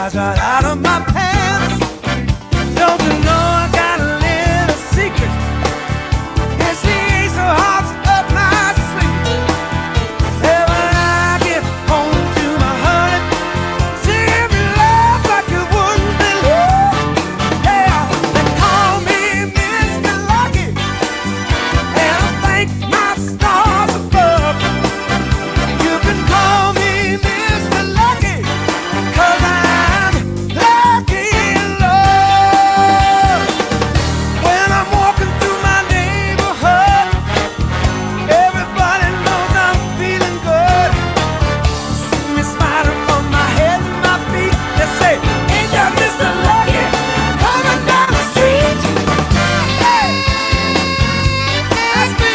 flies right out of my pants. Don't you know I got a little secret? It's the ace of hearts up my sleeve. And when I get home to my honey, she give me love like you wouldn't believe. Yeah, they call me Mr. Lucky, and I thank my stars above. You can call me Mr. Lucky, 'cause I'm lucky in love. When I'm walking through my neighborhood, everybody knows I'm feeling good. See me smiling from my head and my feet. They say, ain't that Mr. Lucky coming down the street? Hey, that's me.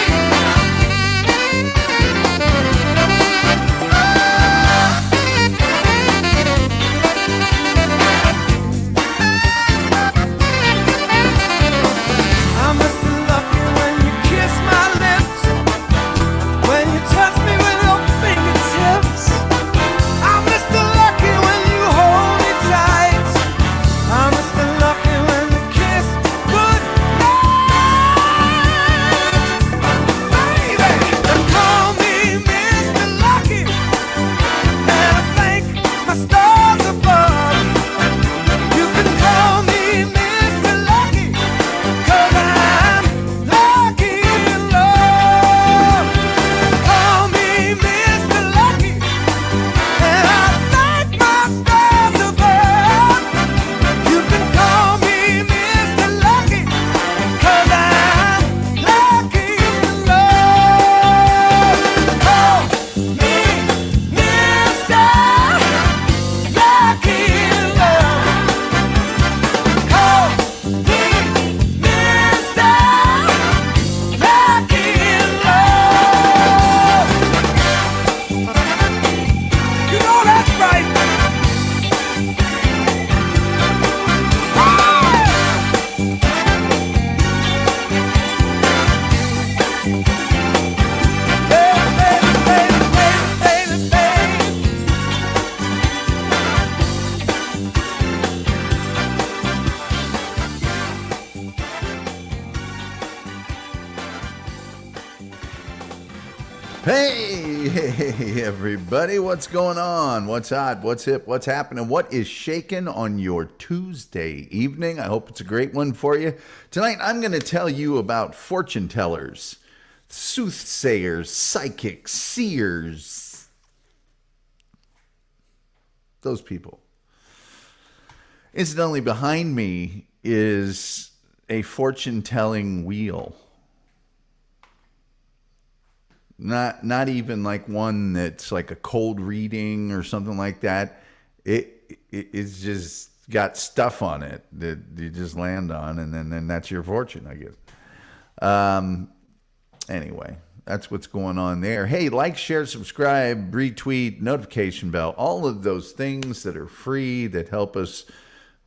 I'm Mr. Lucky when you kiss my lips, when you touch me with your fingertips. I'm Mr. Lucky when you hold me tight. I'm Mr. Lucky when we kiss goodnight. Baby, they call me Mr. Lucky, and I thank my stars above. You can call me Mr. Lucky, 'cause I'm lucky in love. Call me Mr. Lucky, and I thank my stars above. You can call me Mr. Lucky, 'cause I'm lucky in love. Call me Mr. Lucky in love. Call me Mr. Lucky in love. You know that's right. Baby, baby, baby, baby, baby, baby. Hey, everybody, what's going on? What's hot? What's hip? What's happening? What is shaking on your Tuesday evening? I hope it's a great one for you. Tonight, I'm going to tell you about fortune tellers, soothsayers, psychics, seers, those people. Incidentally, behind me is a fortune-telling wheel. Not even like one that's like a cold reading or something like that. It's just got stuff on it that you just land on, and then that's your fortune, I guess. Anyway, that's what's going on there. Hey, like, share, subscribe, retweet, notification bell, all of those things that are free that help us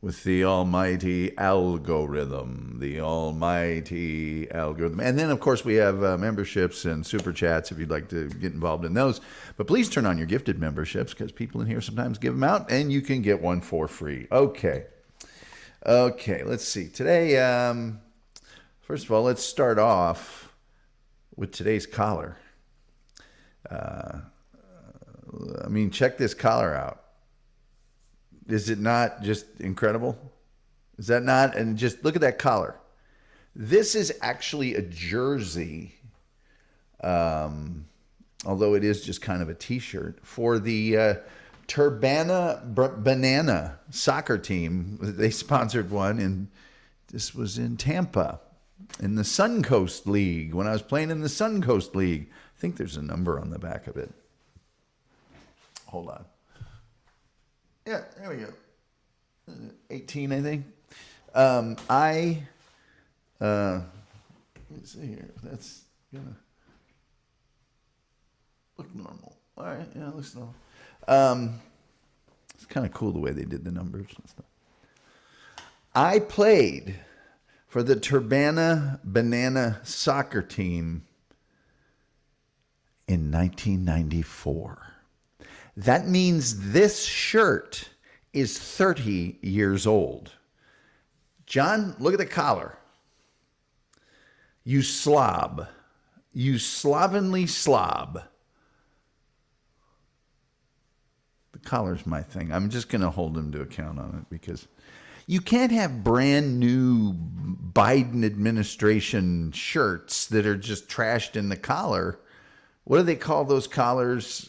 with the almighty algorithm, And then, of course, we have memberships and super chats if you'd like to get involved in those. But please turn on your gifted memberships, because people in here sometimes give them out, and you can get one for free. Okay, let's see. Today, first of all, let's start off with today's caller. Check this caller out. Is it not just incredible? Is that not? And just look at that collar. This is actually a jersey, although it is just kind of a t-shirt, for the Turbana Banana soccer team. They sponsored one, and this was in Tampa in the Suncoast League, when I was playing in the Suncoast League. I think there's a number on the back of it. Hold on. Yeah, there we go. 18, I think. Let me see here. That's gonna look normal. All right, yeah, it looks normal. It's kind of cool the way they did the numbers and stuff. I played for the Turbana Banana soccer team in 1994. That means this shirt is 30 years old. John, look at the collar. You slob. You slovenly slob. The collar's my thing. I'm just going to hold him to account on it because you can't have brand new Biden administration shirts that are just trashed in the collar. What do they call those collars?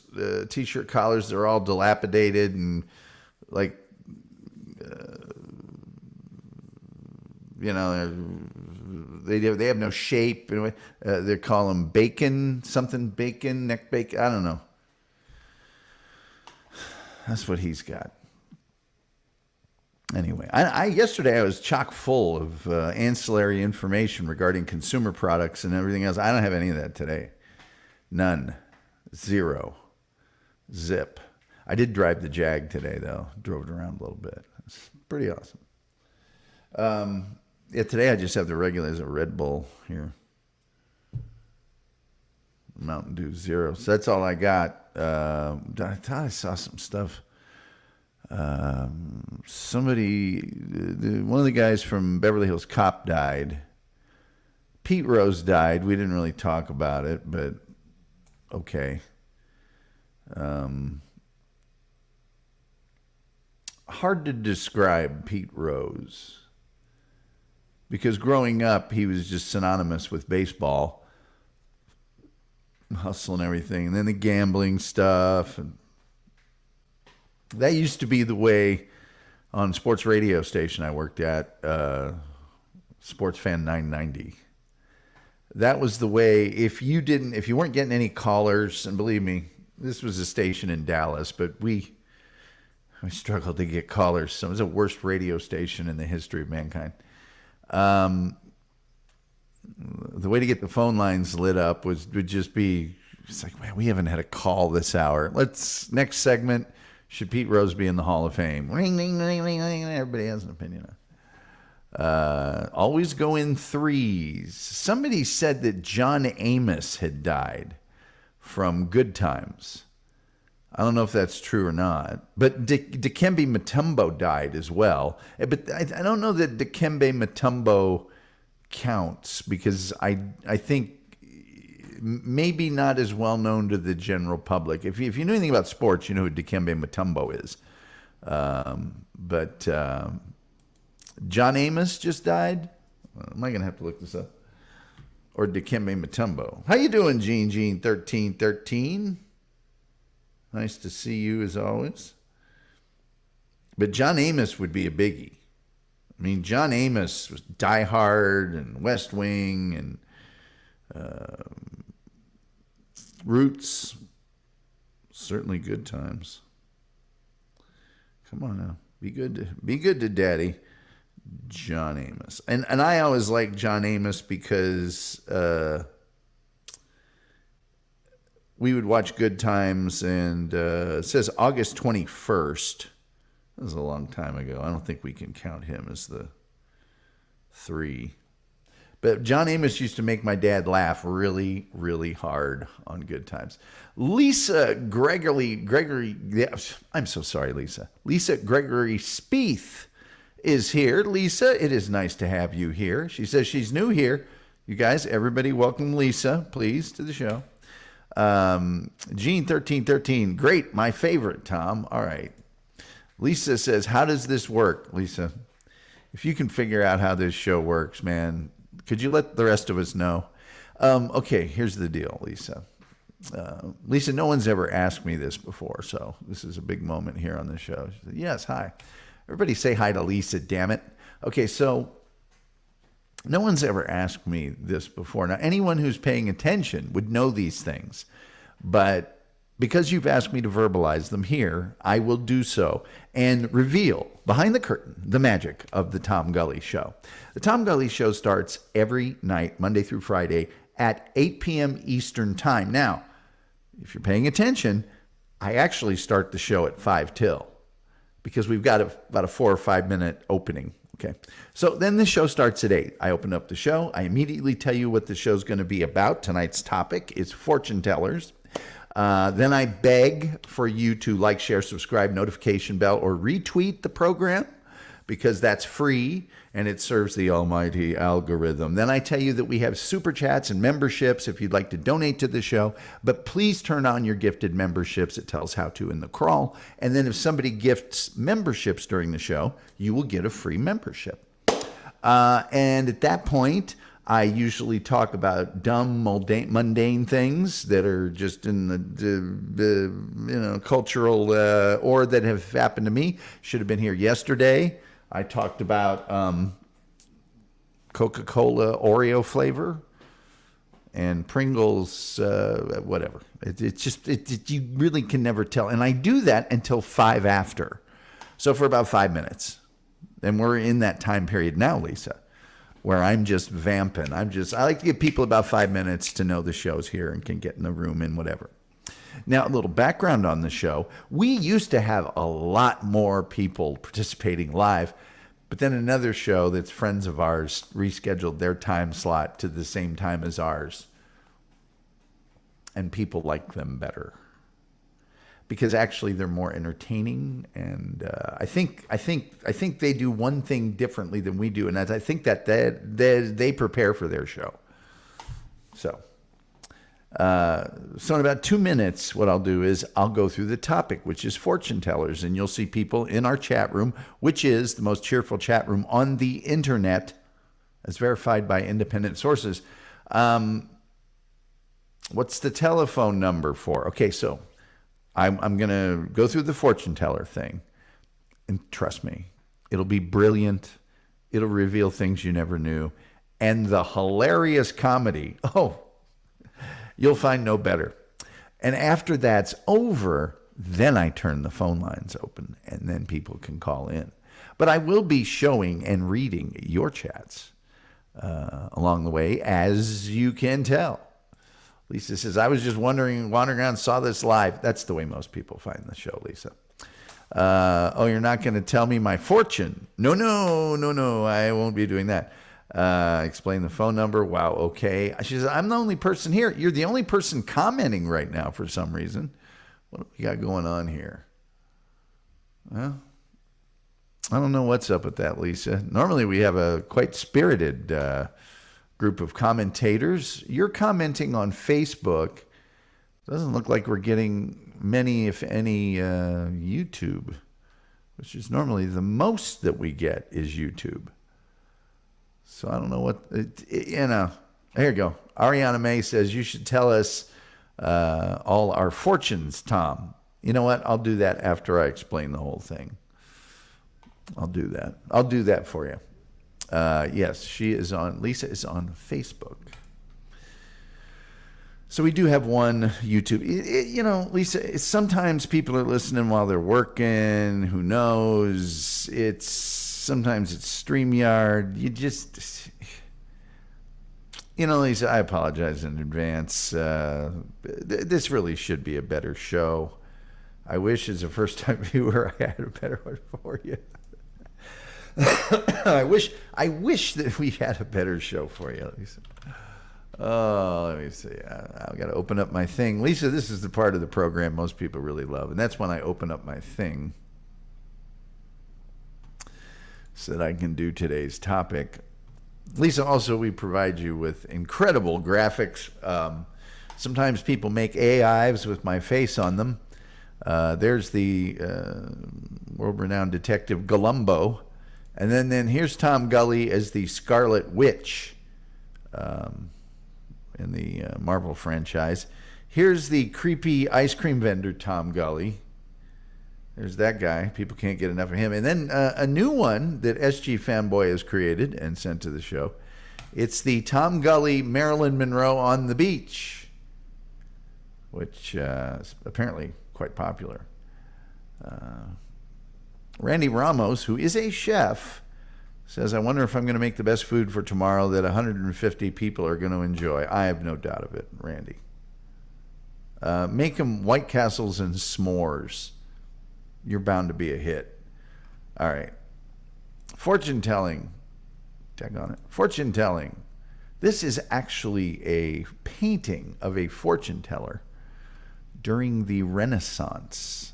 T-shirt collars. They're all dilapidated and like, they have no shape. They call them bacon, neck bacon. I don't know. That's what he's got. Anyway, yesterday I was chock full of ancillary information regarding consumer products and everything else. I don't have any of that today. None. Zero. Zip. I did drive the Jag today, though. Drove it around a little bit. It's pretty awesome. Today I just have the regular as a Red Bull here. Mountain Dew Zero. So that's all I got. I thought I saw some stuff. Somebody, one of the guys from Beverly Hills Cop died. Pete Rose died. We didn't really talk about it, but okay. Hard to describe Pete Rose because growing up, he was just synonymous with baseball. Hustle and everything, and then the gambling stuff, and that used to be the way on sports radio station I worked at, Sports Fan 990. That was the way. If you weren't getting any callers, and believe me, this was a station in Dallas, but we struggled to get callers. So it was the worst radio station in the history of mankind. The way to get the phone lines lit up would just be, it's like, man, we haven't had a call this hour. Next segment, should Pete Rose be in the Hall of Fame? Ring, ring, ring, ring, ring. Everybody has an opinion. Always go in threes. Somebody said that John Amos had died from Good Times. I don't know if that's true or not. But Dikembe Mutombo died as well. But I don't know that Dikembe Mutombo counts because I think maybe not as well known to the general public. If you know anything about sports, you know who Dikembe Mutombo is. But John Amos just died. Am I going to have to look this up? Or Dikembe Mutombo. How you doing, Gene 1313? Nice to see you as always. But John Amos would be a biggie. I mean, John Amos was Die Hard and West Wing and Roots. Certainly Good Times. Come on now. Be good to Daddy. John Amos. And I always like John Amos because we would watch Good Times, and it says August 21st. That was a long time ago. I don't think we can count him as the 3. But John Amos used to make my dad laugh really, really hard on Good Times. Lisa Gregory, I'm so sorry, Lisa. Lisa Gregory Spieth is here. Lisa, it is nice to have you here. She says she's new here. You guys, everybody welcome Lisa, please, to the show. Gene1313, great, my favorite, Tom. All right. Lisa says, how does this work? Lisa, if you can figure out how this show works, man, could you let the rest of us know? Okay, here's the deal, Lisa. Lisa, no one's ever asked me this before, so this is a big moment here on the show. She said, yes, hi. Everybody say hi to Lisa, damn it. Okay, so no one's ever asked me this before. Now, anyone who's paying attention would know these things, but because you've asked me to verbalize them here, I will do so and reveal behind the curtain the magic of the Tom Gully Show. The Tom Gully Show starts every night, Monday through Friday, at 8 p.m. Eastern Time. Now, if you're paying attention, I actually start the show at 5 till because we've got about a 4 or 5 minute opening. Okay. So then the show starts at 8. I open up the show. I immediately tell you what the show's going to be about. Tonight's topic is fortune tellers. Then I beg for you to like, share, subscribe, notification bell, or retweet the program, because that's free and it serves the almighty algorithm. Then I tell you that we have super chats and memberships if you'd like to donate to the show, but please turn on your gifted memberships. It tells how to in the crawl. And then if somebody gifts memberships during the show, you will get a free membership. And at that point, I usually talk about dumb, mundane things that are just in the cultural or that have happened to me. Should have been here yesterday. I talked about Coca-Cola Oreo flavor and Pringles, whatever. You really can never tell. And I do that until 5 after. So for about 5 minutes. And we're in that time period now, Lisa, where I'm just vamping. I like to give people about 5 minutes to know the show's here and can get in the room and whatever. Now, a little background on the show. We used to have a lot more people participating live, but then another show that's friends of ours rescheduled their time slot to the same time as ours. And people like them better, because actually they're more entertaining, and I think they do one thing differently than we do, and I think that they prepare for their show. So in about 2 minutes, what I'll do is I'll go through the topic, which is fortune tellers, and you'll see people in our chat room, which is the most cheerful chat room on the internet, as verified by independent sources. What's the telephone number for? Okay, so I'm going to go through the fortune teller thing, and trust me, it'll be brilliant. It'll reveal things you never knew, and the hilarious comedy. Oh, you'll find no better. And after that's over, then I turn the phone lines open, and then people can call in. But I will be showing and reading your chats along the way, as you can tell. Lisa says, I was just wandering around, saw this live. That's the way most people find the show, Lisa. You're not going to tell me my fortune? No, I won't be doing that. Explain the phone number. Wow, okay. She says, I'm the only person here. You're the only person commenting right now for some reason. What do we got going on here? Well, I don't know what's up with that, Lisa. Normally we have a quite spirited group of commentators. You're commenting on Facebook. Doesn't look like we're getting many, if any, YouTube, which is normally the most that we get is YouTube. So I don't know what, here you go. Ariana May says, you should tell us all our fortunes, Tom. You know what? I'll do that after I explain the whole thing. I'll do that. I'll do that for you. Yes, Lisa is on Facebook. So we do have one YouTube. Lisa, sometimes people are listening while they're working. Who knows? Sometimes it's StreamYard. Lisa, I apologize in advance. This really should be a better show. I wish as a first-time viewer I had a better one for you. I wish that we had a better show for you, Lisa. Oh, let me see. I've got to open up my thing. Lisa, this is the part of the program most people really love, and that's when I open up my thing so that I can do today's topic. Lisa, also, we provide you with incredible graphics. Sometimes people make AIs with my face on them. There's the world-renowned detective Columbo. And then here's Tom Gully as the Scarlet Witch in the Marvel franchise. Here's the creepy ice cream vendor, Tom Gully. There's that guy. People can't get enough of him. And then a new one that SG Fanboy has created and sent to the show. It's the Tom Gully Marilyn Monroe on the beach, which is apparently quite popular. Randy Ramos, who is a chef, says, I wonder if I'm going to make the best food for tomorrow that 150 people are going to enjoy. I have no doubt of it, Randy. Make them White Castles and s'mores. You're bound to be a hit. All right. Fortune telling. Tag on it. Fortune telling. This is actually a painting of a fortune teller during the Renaissance.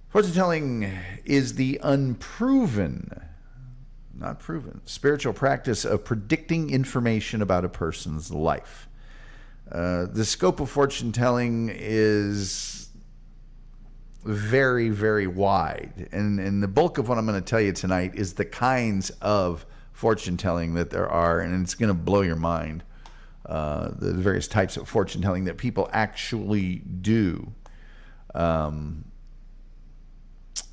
Fortune telling is the unproven, not proven, spiritual practice of predicting information about a person's life. The scope of fortune telling is very, very wide. And the bulk of what I'm going to tell you tonight is the kinds of fortune telling that there are, and it's going to blow your mind. The various types of fortune telling that people actually do.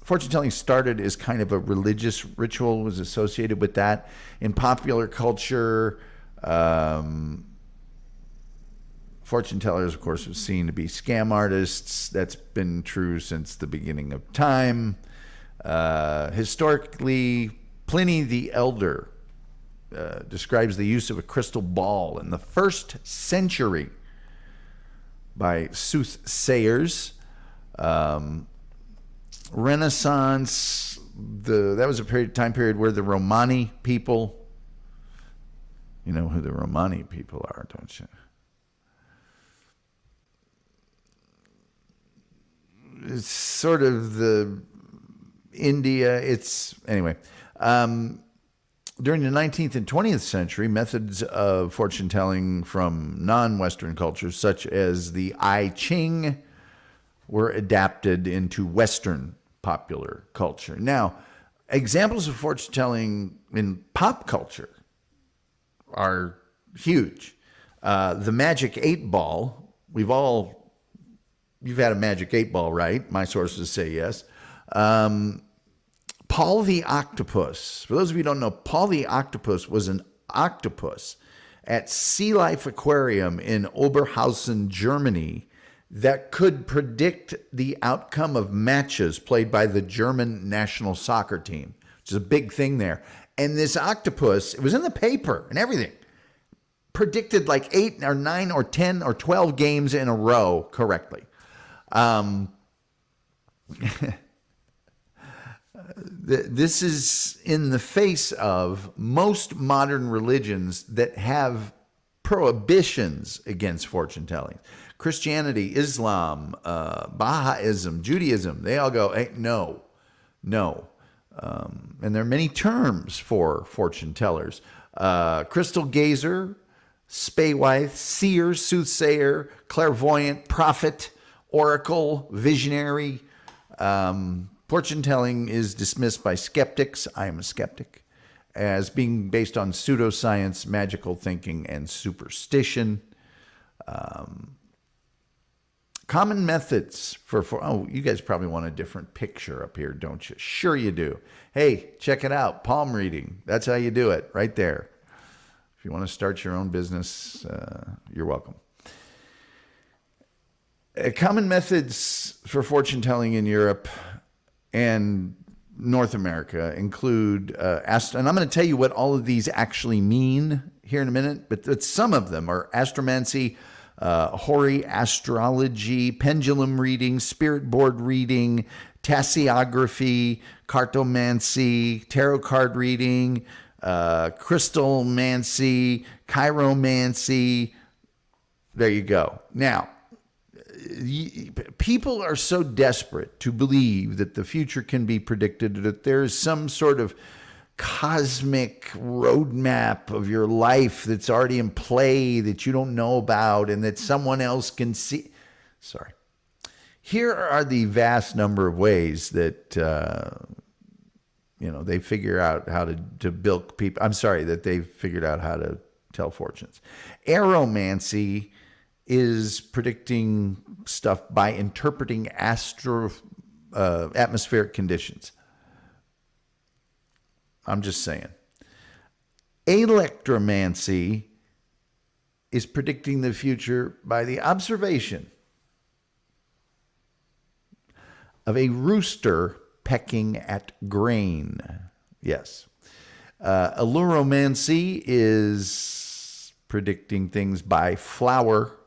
Fortune telling started as kind of a religious ritual, was associated with that. In popular culture, fortune tellers, of course, was seen to be scam artists. That's been true since the beginning of time. Historically, Pliny the Elder describes the use of a crystal ball in the 1st century by soothsayers. Renaissance, that was a time period where the Romani people, you know who the Romani people are, don't you? It's sort of the India, anyway. During the 19th and 20th century, methods of fortune telling from non-Western cultures, such as the I Ching, were adapted into Western popular culture. Now, examples of fortune telling in pop culture are huge. The Magic 8 Ball, you've had a Magic 8 Ball, right? My sources say yes. Paul the Octopus. For those of you who don't know, Paul the Octopus was an octopus at Sea Life Aquarium in Oberhausen, Germany, that could predict the outcome of matches played by the German national soccer team, which is a big thing there. And this octopus, it was in the paper and everything, predicted like 8 or 9 or 10 or 12 games in a row correctly. This is in the face of most modern religions that have prohibitions against fortune telling. Christianity, Islam, Baha'ism, Judaism, they all go, hey, no. And there are many terms for fortune tellers. Crystal gazer, spaewife, seer, soothsayer, clairvoyant, prophet, oracle, visionary. Fortune telling is dismissed by skeptics, I am a skeptic, as being based on pseudoscience, magical thinking, and superstition. Common methods oh, you guys probably want a different picture up here, don't you? Sure you do. Hey, check it out. Palm reading. That's how you do it, right there. If you want to start your own business, you're welcome. Common methods for fortune telling in Europe and North America include, and I'm going to tell you what all of these actually mean here in a minute, but some of them are astromancy, Hori astrology, pendulum reading, spirit board reading, tasseography, cartomancy, tarot card reading, crystalmancy, chiromancy. There you go. Now, people are so desperate to believe that the future can be predicted that there's some sort of cosmic roadmap of your life that's already in play that you don't know about and that someone else can see. Sorry. Here are the vast number of ways that, they figure out how to bilk people. I'm sorry, that they've figured out how to tell fortunes. Aeromancy is predicting stuff by interpreting atmospheric conditions. I'm just saying. Electromancy is predicting the future by the observation of a rooster pecking at grain. Yes. Alluromancy is predicting things by flour,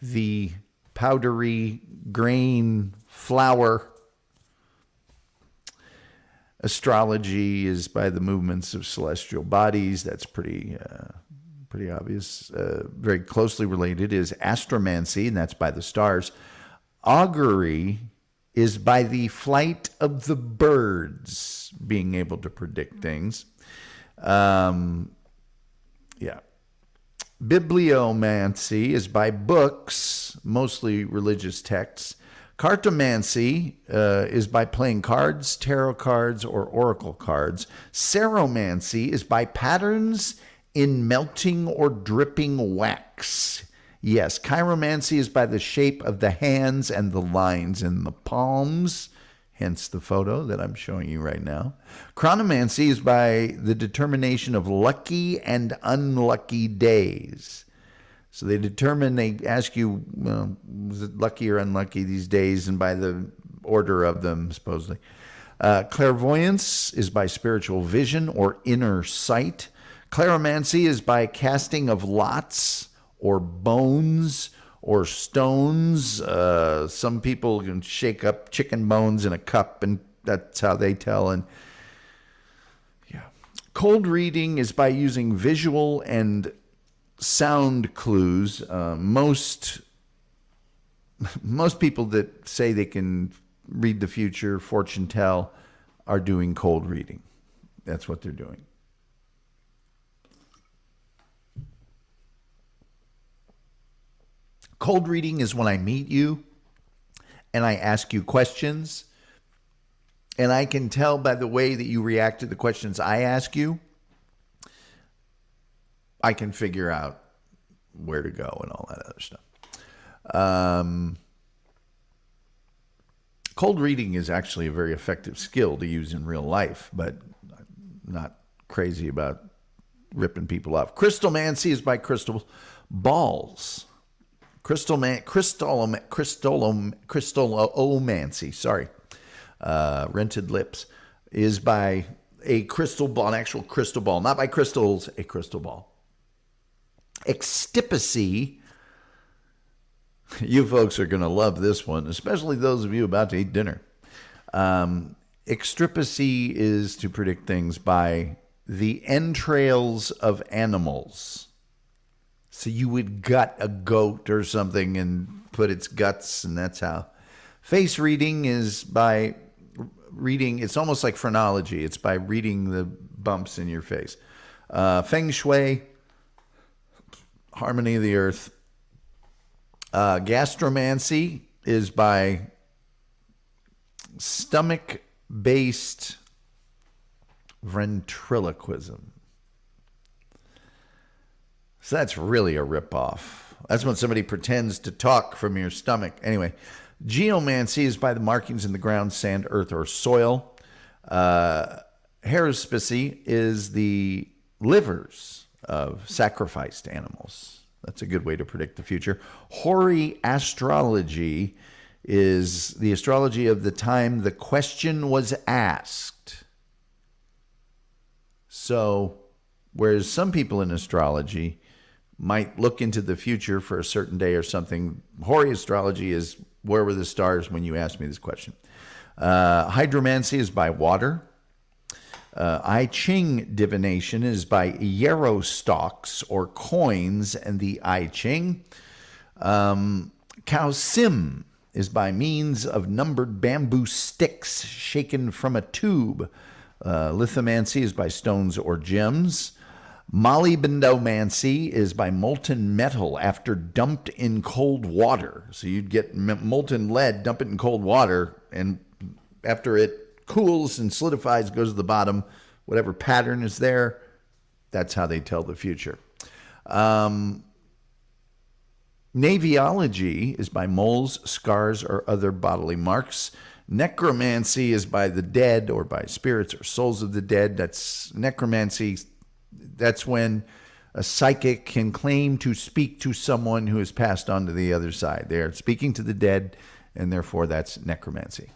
the powdery grain flour. Astrology is by the movements of celestial bodies. That's pretty pretty obvious. Very closely related is astromancy, and that's by the stars. Augury is by the flight of the birds, being able to predict things. Bibliomancy is by books, mostly religious texts. Cartomancy is by playing cards, tarot cards, or oracle cards. Ceromancy is by patterns in melting or dripping wax. Yes, chiromancy is by the shape of the hands and the lines in the palms, hence the photo that I'm showing you right now. Chronomancy is by the determination of lucky and unlucky days. So they ask you, well, was it lucky or unlucky these days, and by the order of them, supposedly. Clairvoyance is by spiritual vision or inner sight. Claromancy is by casting of lots or bones or stones. Some people can shake up chicken bones in a cup, and that's how they tell. And cold reading is by using visual and sound clues. Most people that say they can read the future, fortune tell, are doing cold reading. That's what they're doing. Cold reading is when I meet you and I ask you questions, and I can tell by the way that you react to the questions I ask you, I can figure out where to go and all that other stuff. Cold reading is actually a very effective skill to use in real life, but I'm not crazy about ripping people off. Crystalmancy is by crystal balls. Crystallomancy, sorry. Rented lips is by a crystal ball, an actual crystal ball, not by crystals, a crystal ball. Extipacy, you folks are going to love this one, especially those of you about to eat dinner. Extipacy is to predict things by the entrails of animals. So you would gut a goat or something and put its guts, and that's how. Face reading is by reading, it's almost like phrenology. It's by reading the bumps in your face. Feng Shui, harmony of the earth. Gastromancy is by stomach-based ventriloquism. So that's really a ripoff. That's when somebody pretends to talk from your stomach. Anyway, geomancy is by the markings in the ground, sand, earth, or soil. Haruspicy is the livers of sacrificed animals. That's a good way to predict the future. Hoary astrology is the astrology of the time the question was asked. So, whereas some people in astrology might look into the future for a certain day or something, hoary astrology is where were the stars when you asked me this question. Hydromancy is by water. I Ching divination is by yarrow stalks or coins and the I Ching. Cow Sim is by means of numbered bamboo sticks shaken from a tube. Lithomancy is by stones or gems. Molybdendomancy is by molten metal after dumped in cold water. So you'd get molten lead, dump it in cold water, and after it cools and solidifies, goes to the bottom, whatever pattern is there, that's how they tell the future. Naviology is by moles, scars, or other bodily marks. Necromancy is by the dead or by spirits or souls of the dead. That's necromancy. That's when a psychic can claim to speak to someone who has passed on to the other side. They are speaking to the dead, and therefore that's necromancy.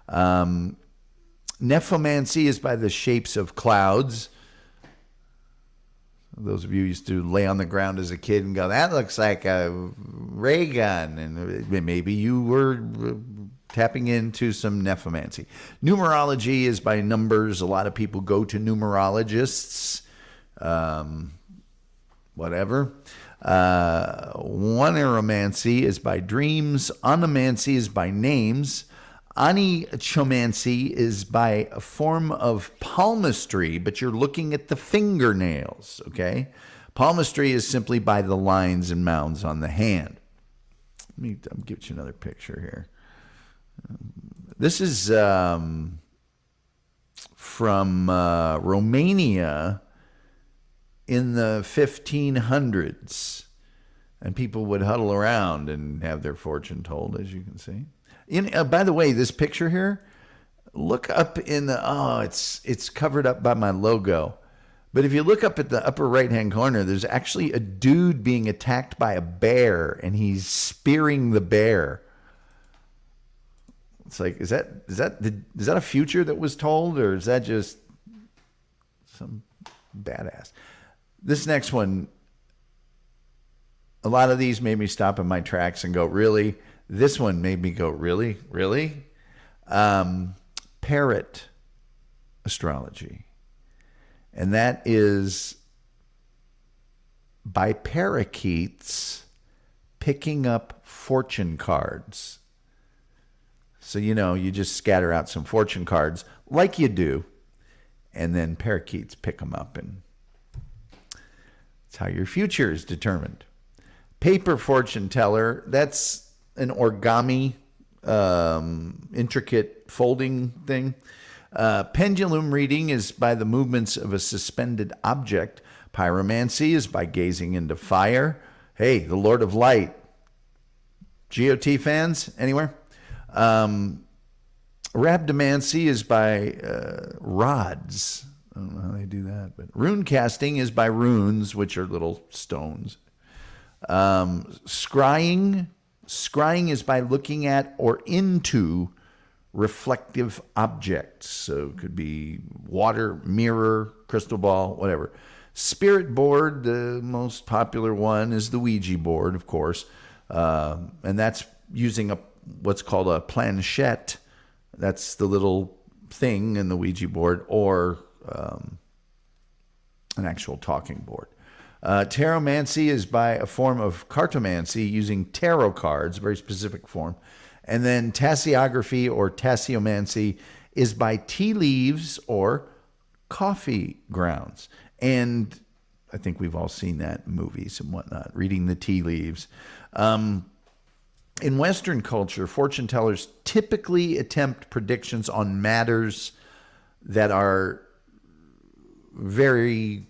Nephomancy is by the shapes of clouds. Those of you who used to lay on the ground as a kid and go, that looks like a ray gun. And maybe you were tapping into some nephomancy. Numerology is by numbers. A lot of people go to numerologists. whatever. Oneromancy is by dreams. Onomancy is by names. Onychomancy is by a form of palmistry, but you're looking at the fingernails, okay? Palmistry is simply by the lines and mounds on the hand. I'll give you another picture here. This is from Romania in the 1500s. And people would huddle around and have their fortune told, as you can see. By the way, this picture here, look up in the, it's covered up by my logo. But if you look up at the upper right-hand corner, there's actually a dude being attacked by a bear, and he's spearing the bear. It's like, is that a future that was told, or is that just some badass? This next one, a lot of these made me stop in my tracks and go, really? This one made me go, really? Really? Parrot astrology. And that is by parakeets picking up fortune cards. So, you just scatter out some fortune cards like you do, and then parakeets pick them up, and that's how your future is determined. Paper fortune teller, that's an origami, intricate folding thing. Pendulum reading is by the movements of a suspended object. Pyromancy is by gazing into fire. Hey, the Lord of Light. GOT fans, anywhere? Rhabdomancy is by rods. I don't know how they do that, but rune casting is by runes, which are little stones. Scrying is by looking at or into reflective objects. So it could be water, mirror, crystal ball, whatever. Spirit board, the most popular one, is the Ouija board, of course. And that's using what's called a planchette. That's the little thing in the Ouija board, or an actual talking board. Taromancy is by a form of cartomancy using tarot cards, a very specific form. And then tasseography or tasseomancy is by tea leaves or coffee grounds. And I think we've all seen that in movies and whatnot, reading the tea leaves. In Western culture, fortune tellers typically attempt predictions on matters that are very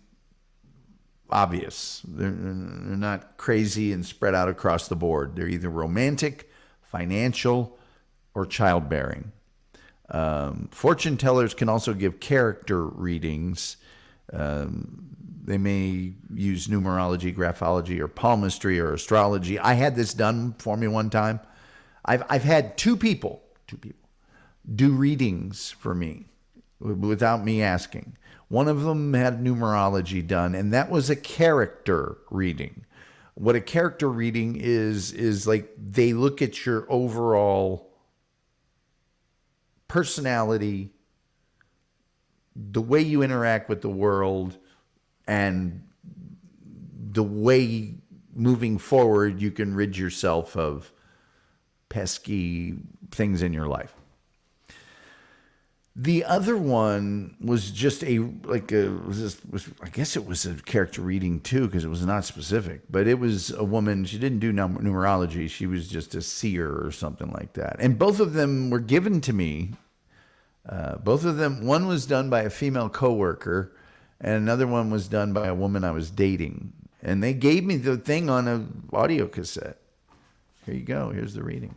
obvious. They're not crazy and spread out across the board. They're either romantic, financial, or childbearing. Fortune tellers can also give character readings. They may use numerology, graphology, or palmistry, or astrology. I had this done for me one time. I've had two people do readings for me without me asking. One of them had numerology done, and that was a character reading. What a character reading is like they look at your overall personality, the way you interact with the world, and the way moving forward you can rid yourself of pesky things in your life. The other one was just I guess it was a character reading too, because it was not specific, but it was a woman. She didn't do numerology. She was just a seer or something like that. And both of them were given to me. Both of them, one was done by a female coworker, and another one was done by a woman I was dating. And they gave me the thing on an audio cassette. Here you go. Here's the reading.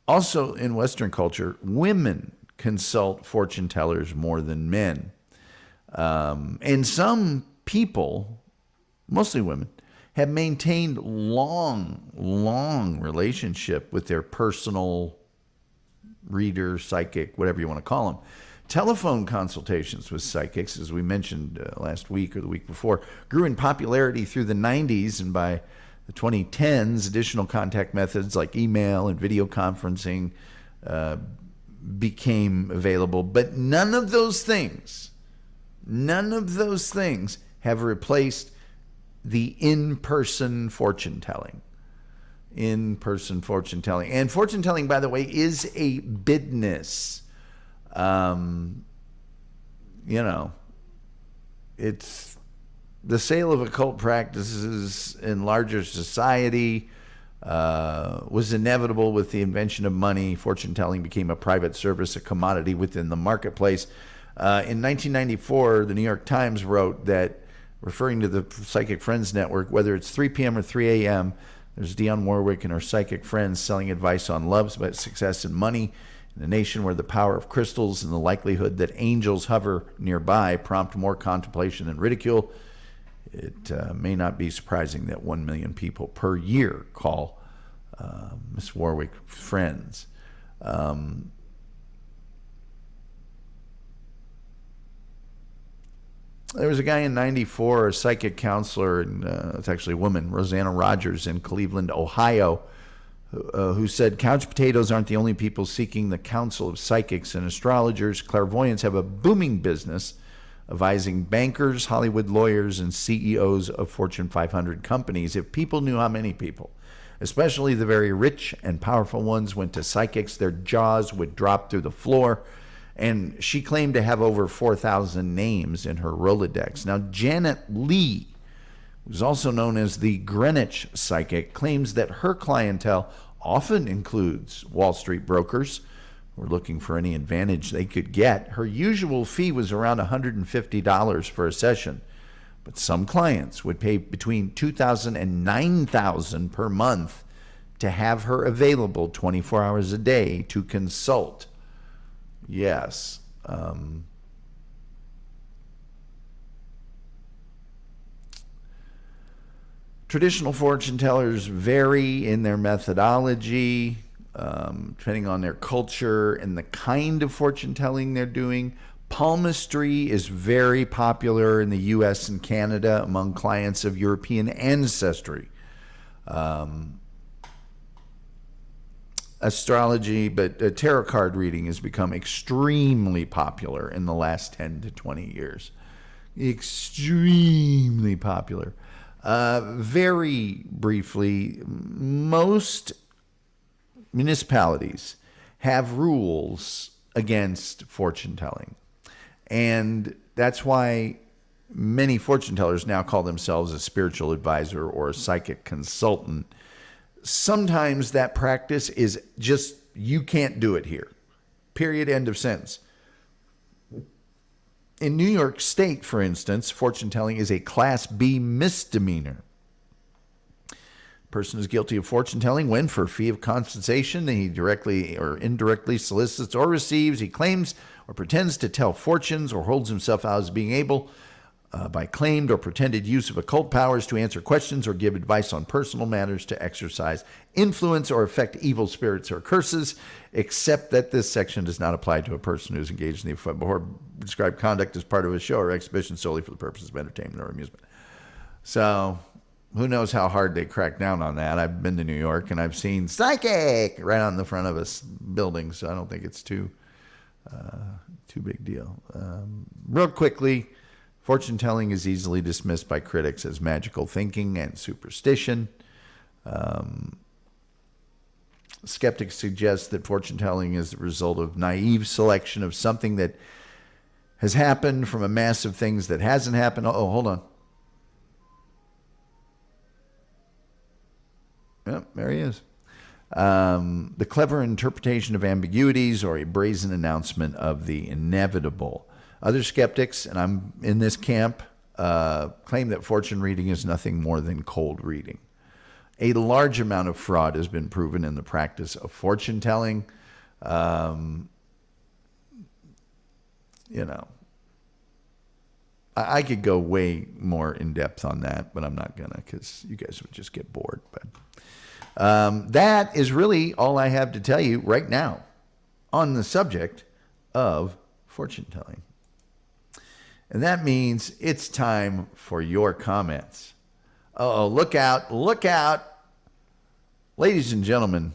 Also, in Western culture, women consult fortune tellers more than men. And some people, mostly women, have maintained long relationship with their personal reader, psychic, whatever you want to call them. Telephone consultations with psychics, as we mentioned last week or the week before, grew in popularity through the 90s, and by the 2010s, additional contact methods like email and video conferencing became available. But none of those things have replaced the in-person fortune telling. In-person fortune telling. And fortune telling, by the way, is a business. It's the sale of occult practices in larger society was inevitable with the invention of money. Fortune telling became a private service, a commodity within the marketplace. In 1994, the New York Times wrote that, referring to the Psychic Friends Network, whether it's 3 p.m. or 3 a.m., there's Dionne Warwick and her psychic friends selling advice on love, success, and money. In a nation where the power of crystals and the likelihood that angels hover nearby prompt more contemplation than ridicule, it may not be surprising that 1 million people per year call Miss Warwick friends. There was a guy in 94, a psychic counselor, and it's actually a woman, Rosanna Rogers in Cleveland, Ohio, who said, couch potatoes aren't the only people seeking the counsel of psychics and astrologers. Clairvoyants have a booming business advising bankers, Hollywood lawyers, and CEOs of Fortune 500 companies. If people knew how many people, especially the very rich and powerful ones, went to psychics, their jaws would drop through the floor. And she claimed to have over 4,000 names in her Rolodex. Now, Janet Lee, who's also known as the Greenwich Psychic, claims that her clientele often includes Wall Street brokers who are looking for any advantage they could get. Her usual fee was around $150 for a session, but some clients would pay between $2,000 and $9,000 per month to have her available 24 hours a day to consult. Yes. Traditional fortune tellers vary in their methodology, depending on their culture and the kind of fortune telling they're doing. Palmistry is very popular in the U.S. and Canada among clients of European ancestry. Astrology, but tarot card reading has become extremely popular in the last 10 to 20 years. Extremely popular. Very briefly, most municipalities have rules against fortune telling. And that's why many fortune tellers now call themselves a spiritual advisor or a psychic consultant. Sometimes that practice is just, you can't do it here. Period. End of sentence. In New York State, for instance, fortune telling is a Class B misdemeanor. A person is guilty of fortune telling when, for a fee of compensation, he directly or indirectly solicits or receives, he claims or pretends to tell fortunes or holds himself out as being able by claimed or pretended use of occult powers to answer questions or give advice on personal matters, to exercise influence or affect evil spirits or curses, except that this section does not apply to a person who is engaged in the before described conduct as part of a show or exhibition solely for the purposes of entertainment or amusement. So who knows how hard they crack down on that. I've been to New York and I've seen psychic right on the front of a building, so I don't think it's too big deal. Real quickly, fortune telling is easily dismissed by critics as magical thinking and superstition. Skeptics suggest that fortune telling is the result of naive selection of something that has happened from a mass of things that hasn't happened. Oh, hold on. Yep, there he is. The clever interpretation of ambiguities or a brazen announcement of the inevitable. Other skeptics, and I'm in this camp, claim that fortune reading is nothing more than cold reading. A large amount of fraud has been proven in the practice of fortune telling. I could go way more in depth on that, but I'm not gonna, because you guys would just get bored. But that is really all I have to tell you right now on the subject of fortune telling. And that means it's time for your comments. Oh, look out, look out. Ladies and gentlemen,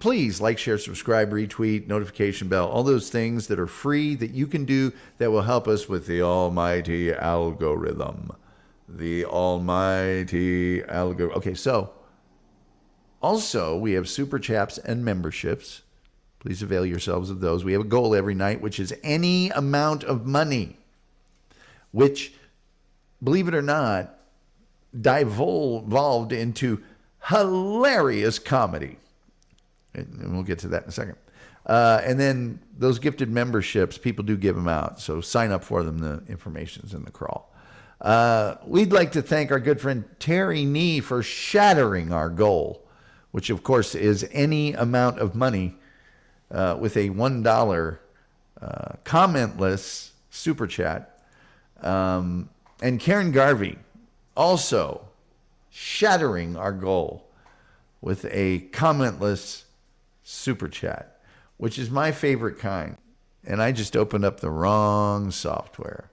please like, share, subscribe, retweet, notification bell, all those things that are free that you can do that will help us with the almighty algorithm. The almighty algorithm. Okay, so also we have super chats and memberships. Please avail yourselves of those. We have a goal every night, which is any amount of money, which, believe it or not, devolved into hilarious comedy. And we'll get to that in a second. And then those gifted memberships, people do give them out. So sign up for them. The information's in the crawl. We'd like to thank our good friend Terry Nee for shattering our goal, which of course is any amount of money, with a $1 commentless super chat. And Karen Garvey also shattering our goal with a commentless super chat, which is my favorite kind. And I just opened up the wrong software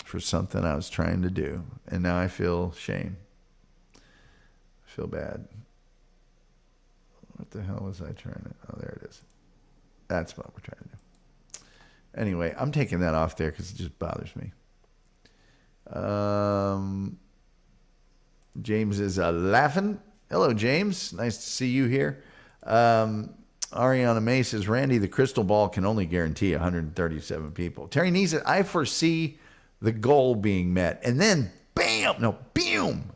for something I was trying to do. And now I feel shame. I feel bad. What the hell was I trying to... Oh, there it is. That's what we're trying to do. Anyway, I'm taking that off there because it just bothers me. James is laughing. Hello, James. Nice to see you here. Ariana May says, Randy, the crystal ball can only guarantee 137 people. Terry Nee said, I foresee the goal being met. And then, bam! No, boom!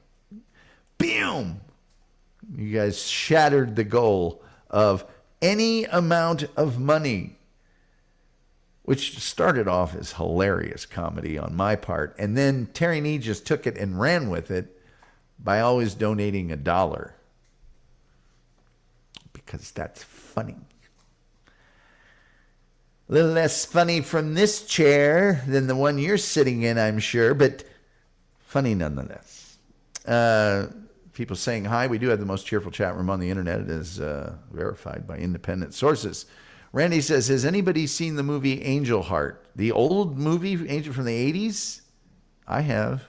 Boom! You guys shattered the goal of any amount of money, which started off as hilarious comedy on my part. And then Terry Nee just took it and ran with it by always donating $1. Because that's funny. A little less funny from this chair than the one you're sitting in, I'm sure, but funny nonetheless. People saying hi. We do have the most cheerful chat room on the internet. It is verified by independent sources. Randy says, has anybody seen the movie Angel Heart? The old movie, Angel from the 80s? I have.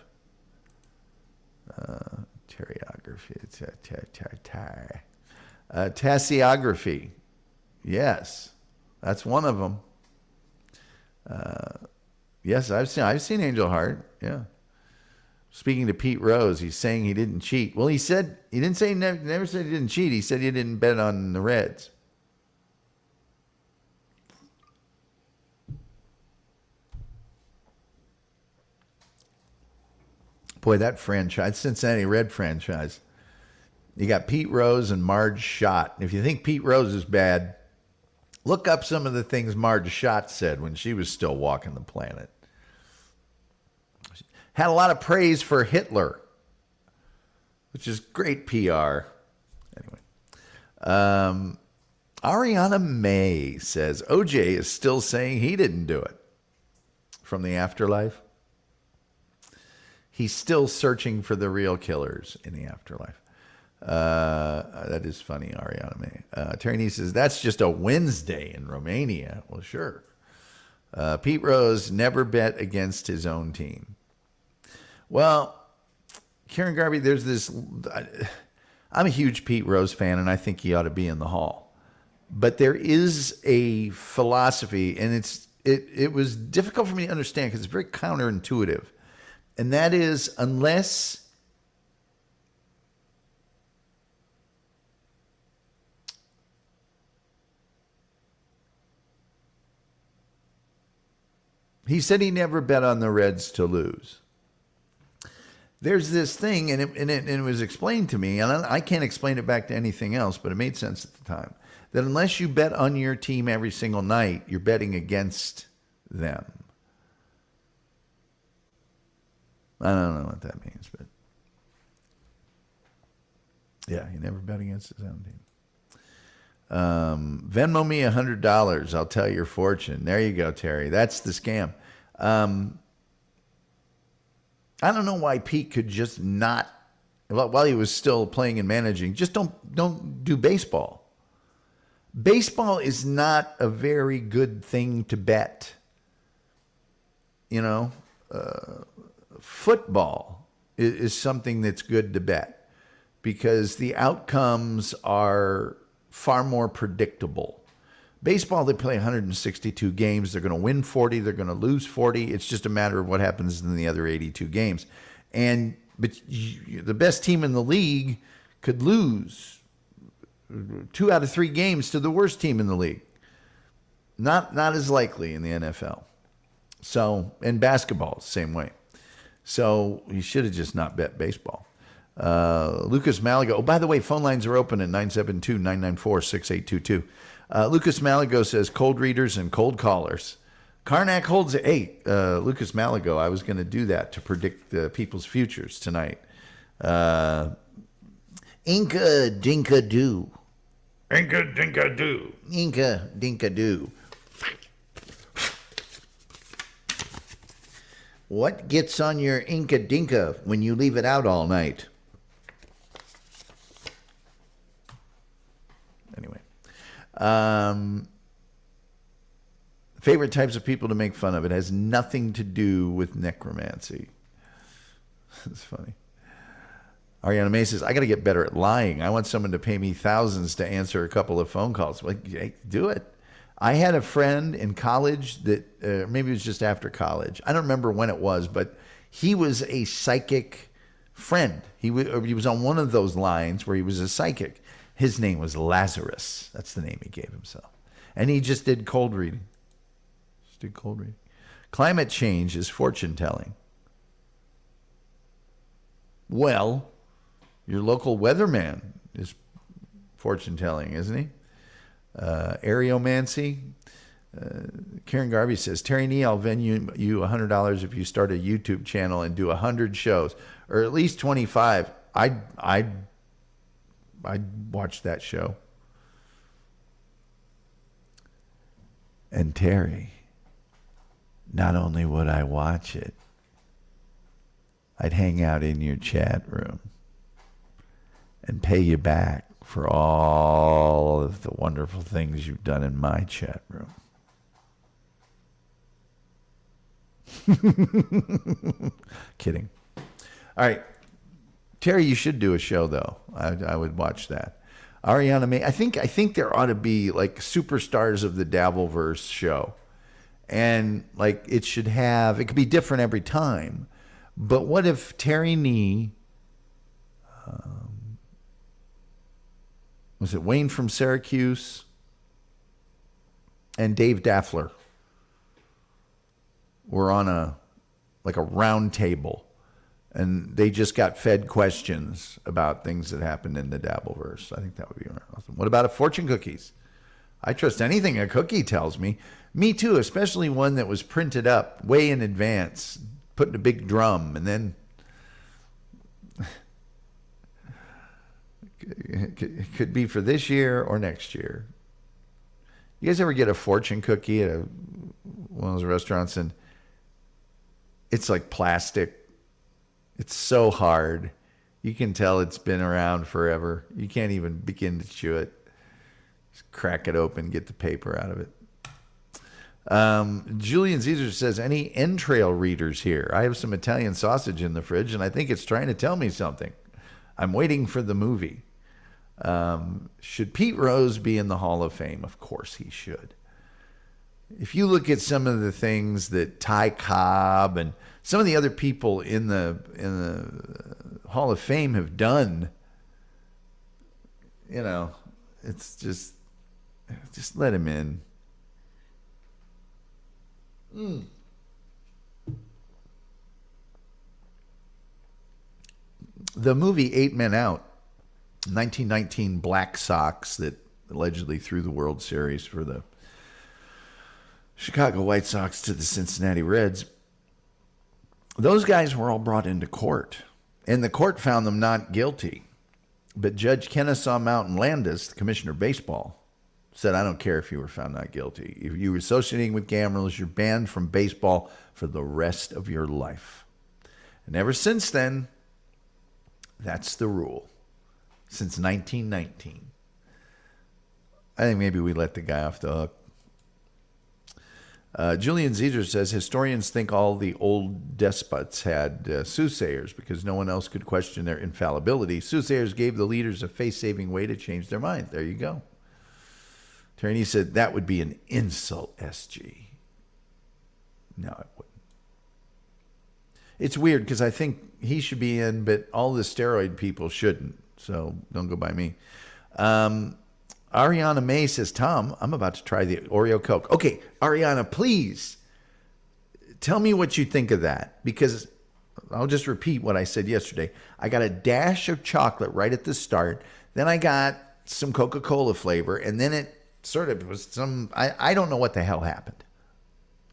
Tassiography. Yes, that's one of them. Yes, I've seen Angel Heart. Yeah. Speaking to Pete Rose, he's saying he didn't cheat. Well, he didn't say never said he didn't cheat. He said he didn't bet on the Reds. Boy, that franchise, Cincinnati Red franchise. You got Pete Rose and Marge Schott. If you think Pete Rose is bad, look up some of the things Marge Schott said when she was still walking the planet. Had a lot of praise for Hitler, which is great PR. Anyway, Ariana May says, OJ is still saying he didn't do it. From the afterlife. He's still searching for the real killers in the afterlife. That is funny, Ariana May. Terry Nee says, that's just a Wednesday in Romania. Well, sure. Pete Rose never bet against his own team. Well, Karen Garvey, there's this... I'm a huge Pete Rose fan, and I think he ought to be in the Hall. But there is a philosophy, and it was difficult for me to understand because it's very counterintuitive. And that is, unless he said he never bet on the Reds to lose. There's this thing, and it was explained to me, and I can't explain it back to anything else, but it made sense at the time, that unless you bet on your team every single night, you're betting against them. I don't know what that means, but yeah, he never bet against his own team. Venmo me $100. I'll tell your fortune. There you go, Terry. That's the scam. I don't know why Pete could just not, while he was still playing and managing, just don't do baseball. Baseball is not a very good thing to bet. You know, football is something that's good to bet. because the outcomes are far more predictable. Baseball, they play 162 games. They're going to win 40. They're going to lose 40. It's just a matter of what happens in the other 82 games. But the best team in the league could lose 2 out of 3 games to the worst team in the league. Not as likely in the NFL. So, and basketball, same way. So you should have just not bet baseball. Lucas Malago. Oh, by the way, phone lines are open at 972-994-6822. Lucas Malago says cold readers and cold callers. Karnak holds at 8. Lucas Malago, I was going to do that to predict people's futures tonight. Inca Dinka Doo. Inca Dinka Doo. Inca Dinka Doo. What gets on your Inca Dinka when you leave it out all night? Anyway. Favorite types of people to make fun of. It has nothing to do with necromancy. That's funny. Ariana May says, I got to get better at lying. I want someone to pay me thousands to answer a couple of phone calls. Like, hey, do it. I had a friend in college that maybe it was just after college. I don't remember when it was, but he was a psychic friend. He was on one of those lines where he was a psychic. His name was Lazarus. That's the name he gave himself. And he just did cold reading. Climate change is fortune telling. Well, your local weatherman is fortune telling, isn't he? Areomancy. Karen Garvey says, Terry Nee, I'll venue you $100 if you start a YouTube channel and do 100 shows, or at least 25. I'd watch that show. And Terry, not only would I watch it, I'd hang out in your chat room and pay you back for all of the wonderful things you've done in my chat room. Kidding. All right. Terry, you should do a show, though. I would watch that. Ariana May, I think there ought to be like Superstars of the Dabbleverse show. And like it could be different every time. But what if Terry Nee, was it Wayne from Syracuse, and Dave Daffler were on a round table, and they just got fed questions about things that happened in the Dabbleverse. I think that would be awesome. What about fortune cookies? I trust anything a cookie tells me. Me too, especially one that was printed up way in advance, put in a big drum, and then it could be for this year or next year. You guys ever get a fortune cookie at one of those restaurants and it's like plastic? It's so hard. You can tell it's been around forever. You can't even begin to chew it. Just crack it open, get the paper out of it. Julian Caesar says, any entrail readers here? I have some Italian sausage in the fridge and I think it's trying to tell me something. I'm waiting for the movie. Should Pete Rose be in the Hall of Fame? Of course he should. If you look at some of the things that Ty Cobb and some of the other people in the Hall of Fame have done, it's just let him in. The movie 8 Men Out, 1919 Black Sox that allegedly threw the World Series for the Chicago White Sox to the Cincinnati Reds. Those guys were all brought into court, and the court found them not guilty. But Judge Kennesaw Mountain Landis, the commissioner of baseball, said, I don't care if you were found not guilty. If you were associating with gamblers, you're banned from baseball for the rest of your life. And ever since then, that's the rule. Since 1919. I think maybe we let the guy off the hook. Julian Zezer says historians think all the old despots had soothsayers because no one else could question their infallibility. Soothsayers gave the leaders a face-saving way to change their mind. There you go. Turney said that would be an insult, SG. No, it wouldn't. It's weird because I think he should be in, but all the steroid people shouldn't. So don't go by me. Ariana May says, Tom, I'm about to try the Oreo Coke. Okay, Ariana, please tell me what you think of that, because I'll just repeat what I said yesterday. I got a dash of chocolate right at the start. Then I got some Coca-Cola flavor, and then it sort of was some, I don't know what the hell happened.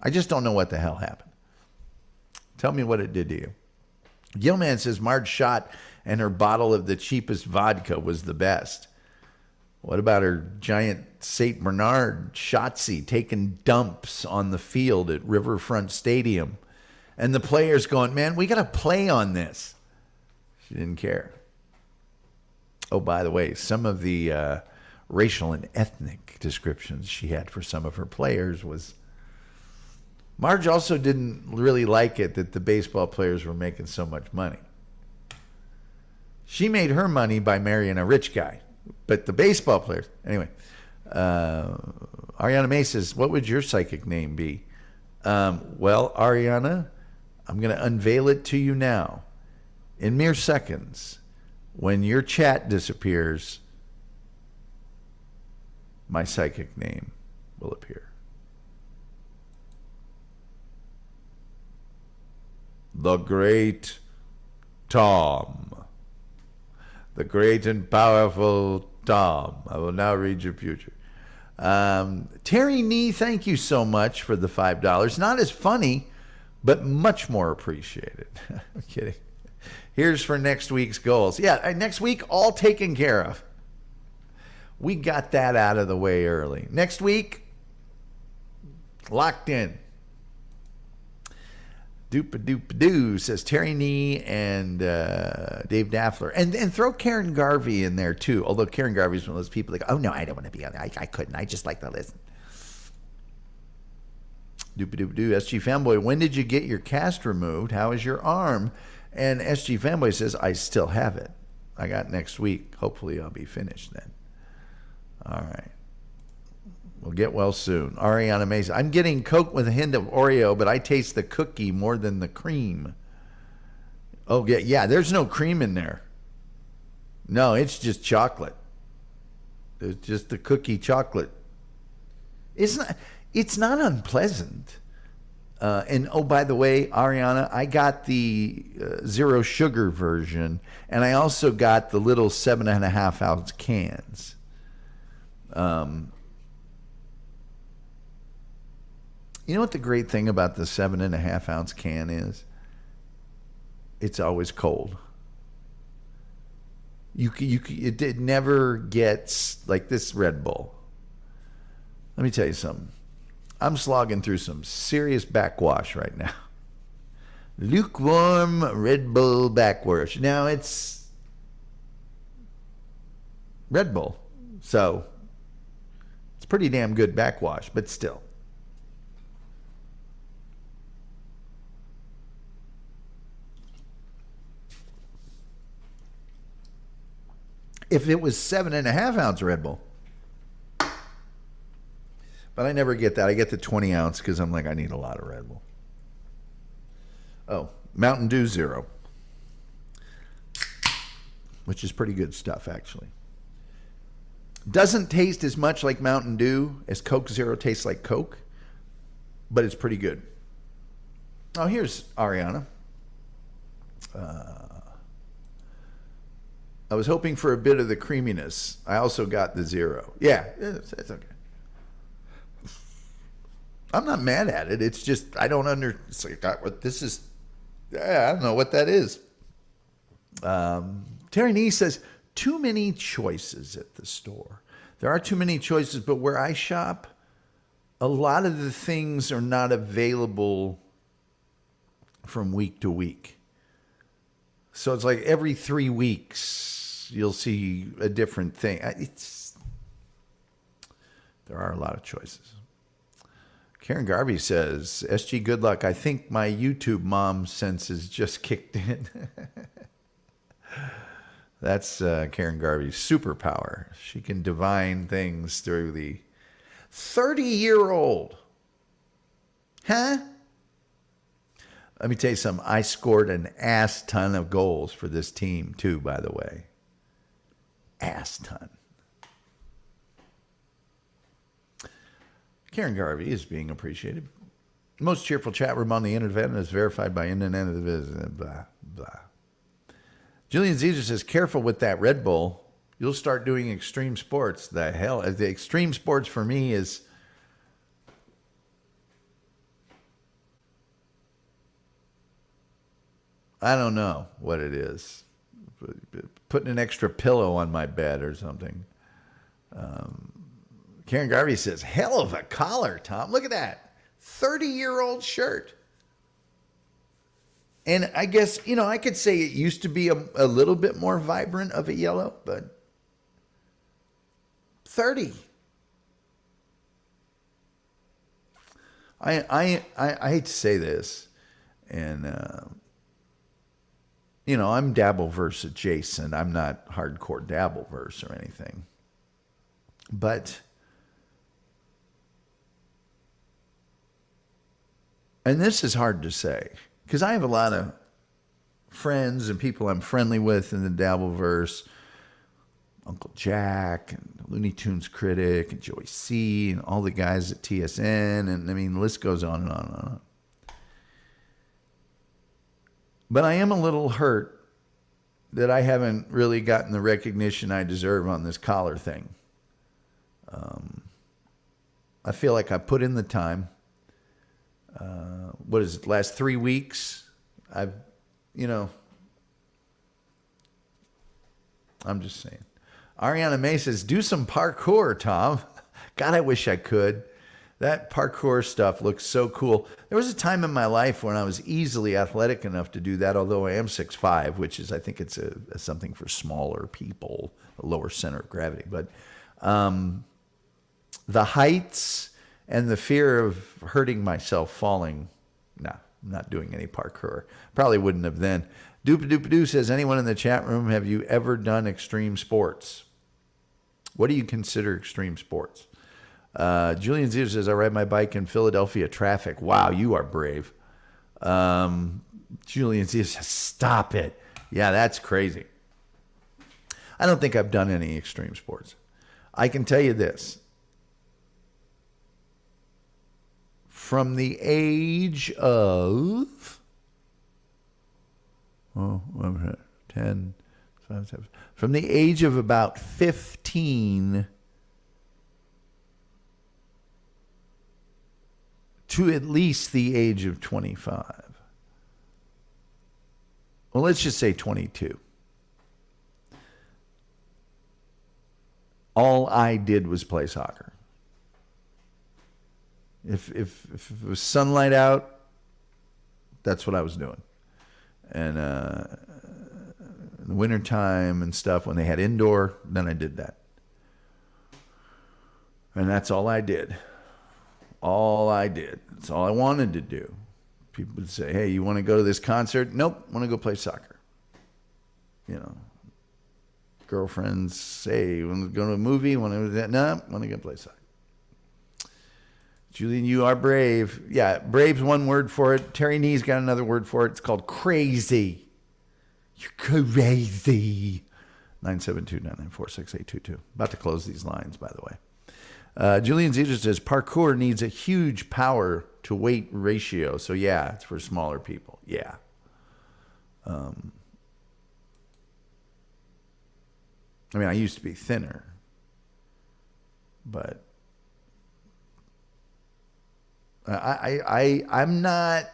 I just don't know what the hell happened. Tell me what it did to you. Gilman says Marge shot and her bottle of the cheapest vodka was the best. What about her giant St. Bernard Shotzi taking dumps on the field at Riverfront Stadium? And the players going, man, we got to play on this. She didn't care. Oh, by the way, some of the racial and ethnic descriptions she had for some of her players was... Marge also didn't really like it that the baseball players were making so much money. She made her money by marrying a rich guy. But the baseball players... Anyway, Ariana May says, what would your psychic name be? Well, Ariana, I'm going to unveil it to you now. In mere seconds, when your chat disappears, my psychic name will appear. The Great Tom. The great and powerful Tom. I will now read your future. Terry Nee, thank you so much for the $5. Not as funny, but much more appreciated. I'm kidding. Here's for next week's goals. Yeah, next week, all taken care of. We got that out of the way early. Next week, locked in. Doopa-doopa-doo, says Terry Nee and Dave Daffler. And throw Karen Garvey in there, too. Although Karen Garvey's one of those people like, oh, no, I don't want to be on there. I couldn't. I just like to listen. Doopa-doopa-doo. SG Fanboy, when did you get your cast removed? How is your arm? And SG Fanboy says, I still have it. I got next week. Hopefully I'll be finished then. All right. We'll get well soon. Ariana Mason. I'm getting Coke with a hint of Oreo, but I taste the cookie more than the cream. Oh, yeah, there's no cream in there. No, it's just chocolate. It's just the cookie chocolate. It's not unpleasant. And oh, by the way, Ariana, I got the zero sugar version, and I also got the little 7.5 ounce cans. You know what the great thing about the 7.5 ounce can is? It's always cold. It never gets like this Red Bull. Let me tell you something. I'm slogging through some serious backwash right now. Lukewarm Red Bull backwash. Now it's Red Bull, so it's pretty damn good backwash, but still. If it was 7.5 ounce Red Bull. But I never get that. I get the 20 ounce because I'm like, I need a lot of Red Bull. Oh, Mountain Dew Zero. Which is pretty good stuff, actually. Doesn't taste as much like Mountain Dew as Coke Zero tastes like Coke. But it's pretty good. Oh, here's Ariana. I was hoping for a bit of the creaminess. I also got the zero. Yeah, it's okay. I'm not mad at it. It's just I don't it's like, what this is. I don't know what that is. Terry Nee says, too many choices at the store. There are too many choices, but where I shop, a lot of the things are not available from week to week. So it's like every 3 weeks you'll see a different thing. There are a lot of choices. Karen Garvey says, SG, good luck. I think my YouTube mom senses just kicked in. That's Karen Garvey's superpower. She can divine things through the 30-year-old. Huh? Let me tell you something. I scored an ass ton of goals for this team, too, by the way. Ass ton. Karen Garvey is being appreciated. Most cheerful chat room on the internet is verified by internet. Blah, blah. Julian Caesar says, careful with that Red Bull. You'll start doing extreme sports. The hell? The extreme sports for me is... I don't know what it is. Putting an extra pillow on my bed or something. Karen Garvey says, hell of a collar, Tom. Look at that. 30-year-old shirt. And I guess, I could say it used to be a little bit more vibrant of a yellow, but 30. I hate to say this, and, I'm Dabbleverse adjacent. I'm not hardcore Dabbleverse or anything. But... and this is hard to say, because I have a lot of friends and people I'm friendly with in the Dabbleverse. Uncle Jack and Looney Tunes Critic and Joey C and all the guys at TSN. And the list goes on and on and on. But I am a little hurt that I haven't really gotten the recognition I deserve on this collar thing. I feel like I put in the time. What is it, last 3 weeks? I'm just saying. Ariana May says, do some parkour, Tom. God, I wish I could. That parkour stuff looks so cool. There was a time in my life when I was easily athletic enough to do that, although I am 6'5", which is, I think it's a something for smaller people, a lower center of gravity. But the heights and the fear of hurting myself falling, no, I'm not doing any parkour. Probably wouldn't have then. Doopadoopadoo says, anyone in the chat room, have you ever done extreme sports? What do you consider extreme sports? Julian Zero says, I ride my bike in Philadelphia traffic. Wow, you are brave. Julian Zero says, stop it. Yeah, that's crazy. I don't think I've done any extreme sports. I can tell you this. From the age of 10, 5, 7, from the age of about 15 to at least the age of 25. Well, let's just say 22. All I did was play soccer. If it was sunlight out, that's what I was doing. And in the wintertime and stuff, when they had indoor, then I did that. And that's all I did. All I did. That's all I wanted to do. People would say, hey, you want to go to this concert? Nope, want to go play soccer. Girlfriends say, want to go to a movie? Want to do that? No, want to go play soccer. Julian, you are brave. Yeah, brave's one word for it. Terry Nee's got another word for it. It's called crazy. You're crazy. 972-994-6822. About to close these lines, by the way. Julian Zedger says, parkour needs a huge power to weight ratio. So, yeah, it's for smaller people. Yeah. I used to be thinner. But I'm not...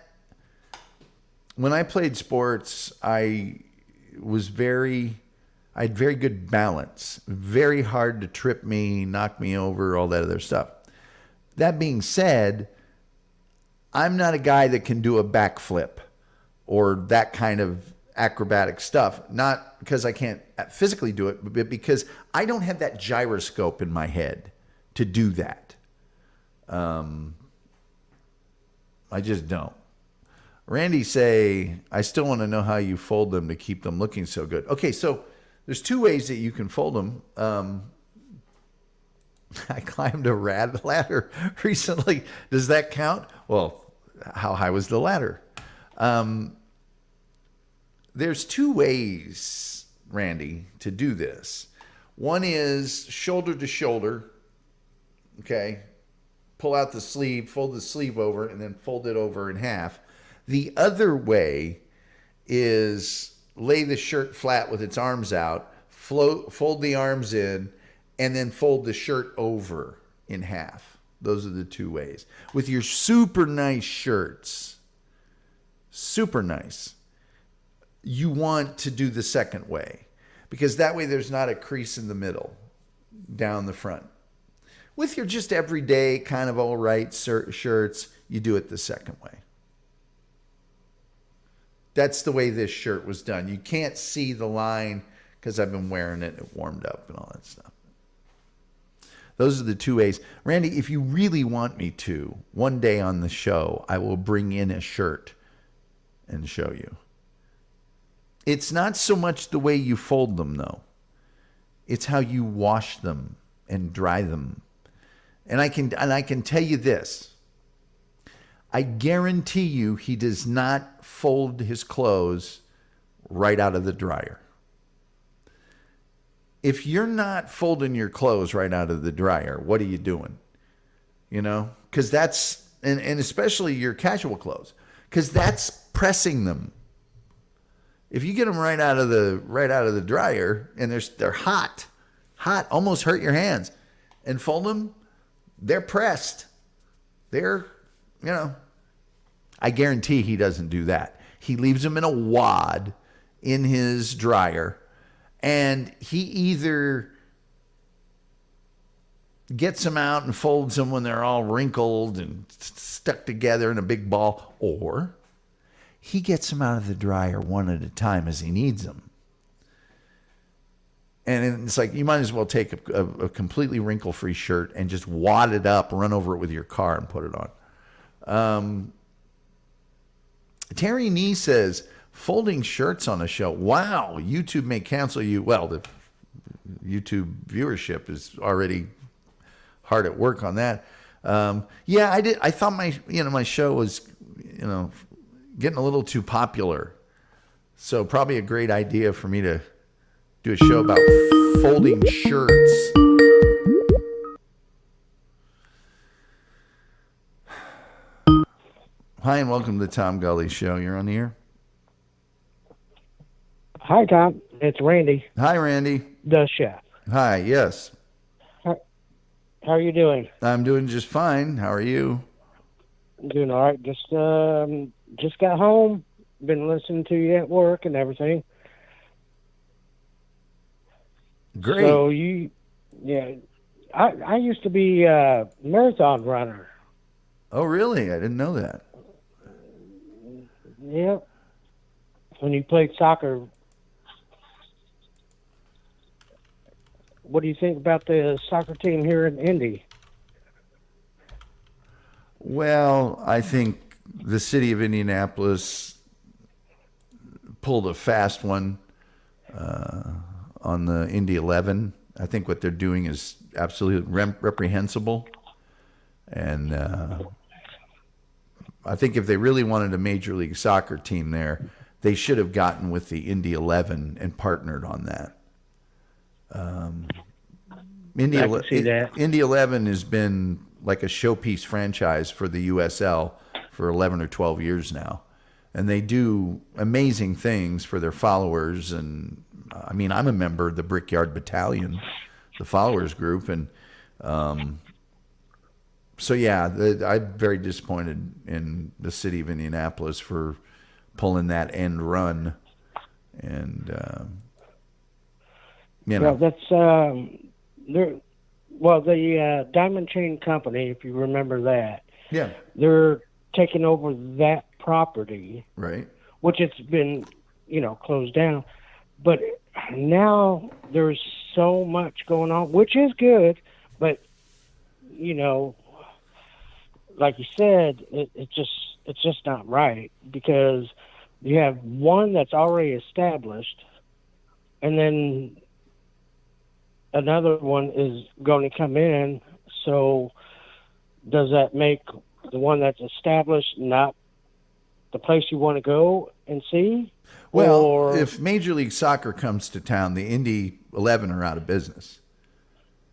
When I played sports, I had very good balance. Very hard to trip me, knock me over, all that other stuff. That being said, I'm not a guy that can do a backflip or that kind of acrobatic stuff. Not because I can't physically do it, but because I don't have that gyroscope in my head to do that. I just don't. Randy say, I still want to know how you fold them to keep them looking so good. Okay, so there's two ways that you can fold them. I climbed a ladder recently. Does that count? Well, how high was the ladder? There's two ways, Randy, to do this. One is shoulder to shoulder. Okay. Pull out the sleeve, fold the sleeve over, and then fold it over in half. The other way is lay the shirt flat with its arms out, fold the arms in, and then fold the shirt over in half. Those are the two ways. With your super nice shirts, super nice, you want to do the second way, because that way there's not a crease in the middle down the front. With your just everyday kind of all right shirts, you do it the second way. That's the way this shirt was done. You can't see the line because I've been wearing it. It warmed up and all that stuff. Those are the two ways. Randy, if you really want me to, one day on the show, I will bring in a shirt and show you. It's not so much the way you fold them, though. It's how you wash them and dry them. And I can tell you this. I guarantee you he does not fold his clothes right out of the dryer. If you're not folding your clothes right out of the dryer, what are you doing? You know, because that's, and especially your casual clothes, because that's pressing them. If you get them right out of the dryer and they're hot, almost hurt your hands, and fold them, they're pressed. They're, you know, I guarantee he doesn't do that. He leaves them in a wad in his dryer, and he either gets them out and folds them when they're all wrinkled and stuck together in a big ball, or he gets them out of the dryer one at a time as he needs them. And it's like, you might as well take a completely wrinkle-free shirt and just wad it up, run over it with your car, and put it on. Terry Nee says, folding shirts on a show. Wow, YouTube may cancel you. Well, the YouTube viewership is already hard at work on that. Yeah, I did. I thought my show was, getting a little too popular. So probably a great idea for me to do a show about folding shirts. Hi, and welcome to the Tom Gully Show. You're on the air. Hi, Tom. It's Randy. Hi, Randy. The chef. Hi, yes. How are you doing? I'm doing just fine. How are you? Doing all right. Just got home. Been listening to you at work and everything. Great. So I used to be a marathon runner. Oh, really? I didn't know that. Yeah. When you played soccer, what do you think about the soccer team here in Indy? Well, I think the city of Indianapolis pulled a fast one on the Indy 11. I think what they're doing is absolutely reprehensible. And I think if they really wanted a Major League Soccer team there, they should have gotten with the Indy 11 and partnered on that. Indy 11 has been like a showpiece franchise for the USL for 11 or 12 years now. And they do amazing things for their followers. And I mean, I'm a member of the Brickyard Battalion, the followers group. And so, yeah, I'm very disappointed in the city of Indianapolis for pulling that end run. And, Well, that's the Diamond Chain Company, if you remember that. Yeah. They're taking over that property. Right. Which it's been, closed down. But now there's so much going on, which is good. But, like you said, it's just it's just not right, because you have one that's already established, and then another one is going to come in. So does that make the one that's established not the place you want to go and see? Well, or, if Major League Soccer comes to town, the Indy 11 are out of business.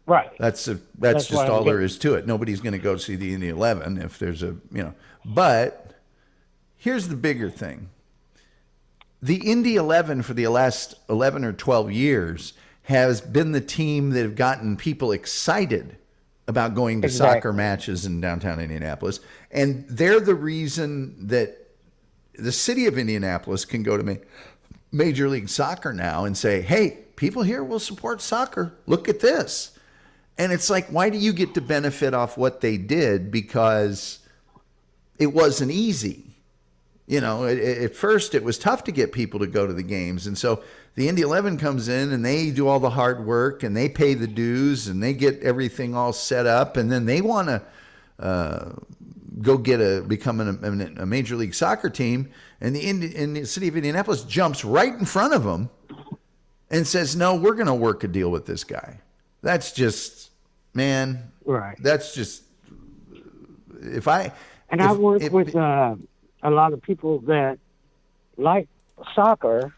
right. That's That's just what I'm all there getting. is to it. Nobody's going to go see the Indy 11 if there's a, But here's the bigger thing. The Indy 11 for the last 11 or 12 years has been the team that have gotten people excited about going to Exactly. soccer matches in downtown Indianapolis. And they're the reason that the city of Indianapolis can go to Major League Soccer now and say, hey, people here will support soccer. Look at this. And it's like, why do you get to benefit off what they did? Because it wasn't easy. At first it was tough to get people to go to the games. And so the Indy 11 comes in and they do all the hard work and they pay the dues and they get everything all set up. And then they want to become a Major League Soccer team. And the city of Indianapolis jumps right in front of them and says, no, we're going to work a deal with this guy. That's just, man, Right. that's just, I work with a lot of people that like soccer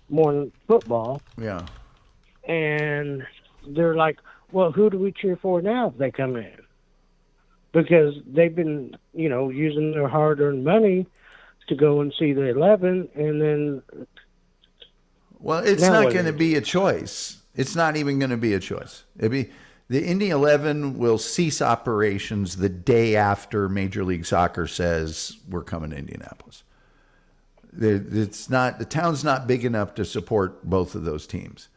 more than football, yeah. and they're like, well, who do we cheer for now if they come in? Because they've been, using their hard-earned money to go and see the 11, and then... Well, it's Now not what going to do be a choice. It's not even going to be a choice. The Indy 11 will cease operations the day after Major League Soccer says we're coming to Indianapolis. The town's not big enough to support both of those teams.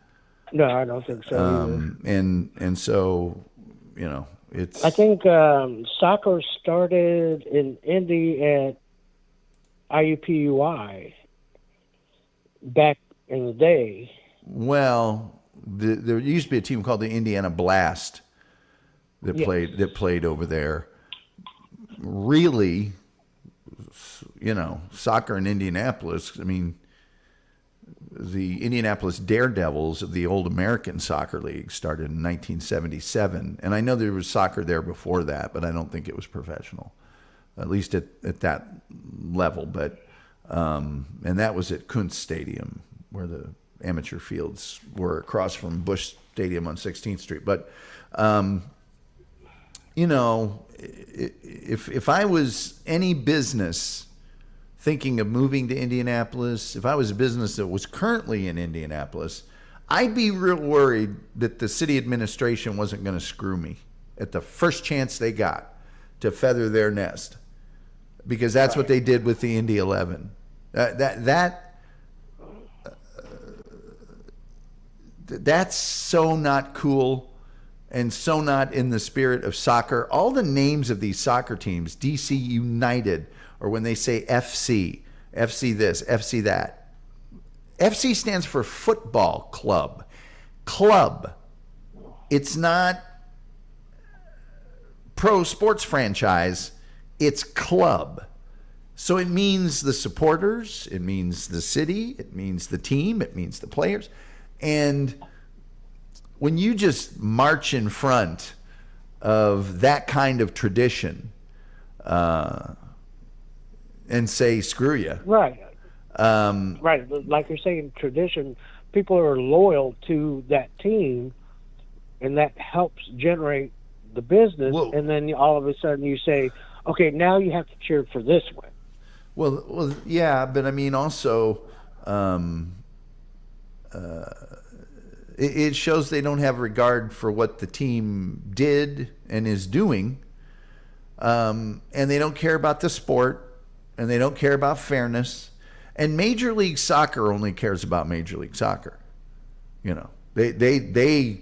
No, I don't think so either. And so, it's. I think soccer started in Indy at IUPUI back in the day. Well, there used to be a team called the Indiana Blast that played over there. Really, soccer in Indianapolis. I mean, the Indianapolis Daredevils of the old American Soccer League started in 1977, and I know there was soccer there before that, but I don't think it was professional, at least at that level. But and that was at Kuntz Stadium, where the amateur fields were across from Busch Stadium on 16th Street. But, if I was any business thinking of moving to Indianapolis, if I was a business that was currently in Indianapolis, I'd be real worried that the city administration wasn't going to screw me at the first chance they got to feather their nest, because that's what they did with the Indy 11. That's so not cool and so not in the spirit of soccer. All the names of these soccer teams, DC United, or when they say FC, FC this, FC that. FC stands for football club. Club. It's not pro sports franchise. It's club. So it means the supporters, it means the city, it means the team, it means the players. And when you just march in front of that kind of tradition and say, screw you. Right. Right. Like you're saying, tradition, people are loyal to that team, and that helps generate the business. Whoa. And then all of a sudden you say, okay, now you have to cheer for this one. Well, yeah, but I mean, also, it shows they don't have regard for what the team did and is doing, and they don't care about the sport, and they don't care about fairness. And Major League Soccer only cares about Major League Soccer. They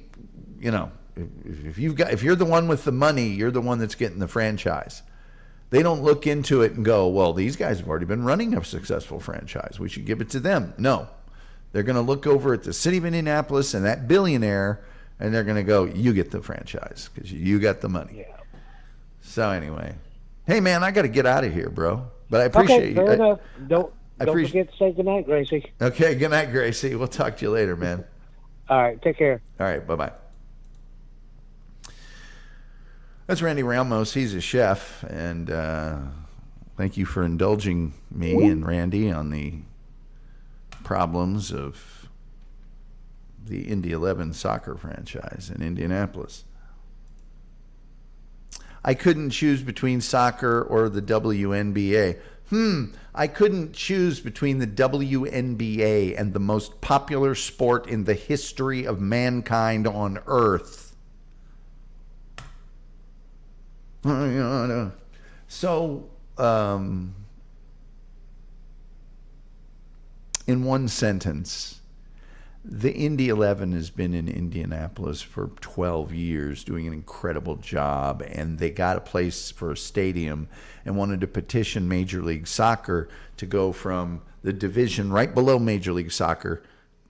if you're the one with the money, you're the one that's getting the franchise. They don't look into it and go, well, these guys have already been running a successful franchise, we should give it to them. No. They're going to look over at the city of Indianapolis and that billionaire, and they're going to go, you get the franchise because you got the money. Yeah. So anyway, Hey, man, I got to get out of here, bro. But I appreciate you. Fair enough. Don't appreciate- forget to say goodnight, Gracie. Okay, good night, Gracie. We'll talk to you later, man. All right, take care. All right, bye-bye. That's Randy Ramos. He's a chef, and thank you for indulging me and Randy on the problems of the Indy 11 soccer franchise in Indianapolis. I couldn't choose between soccer or the WNBA. I couldn't choose between the WNBA and the most popular sport in the history of mankind on Earth. So, in one sentence, the Indy 11 has been in Indianapolis for 12 years doing an incredible job, and they got a place for a stadium and wanted to petition Major League Soccer to go from the division right below Major League Soccer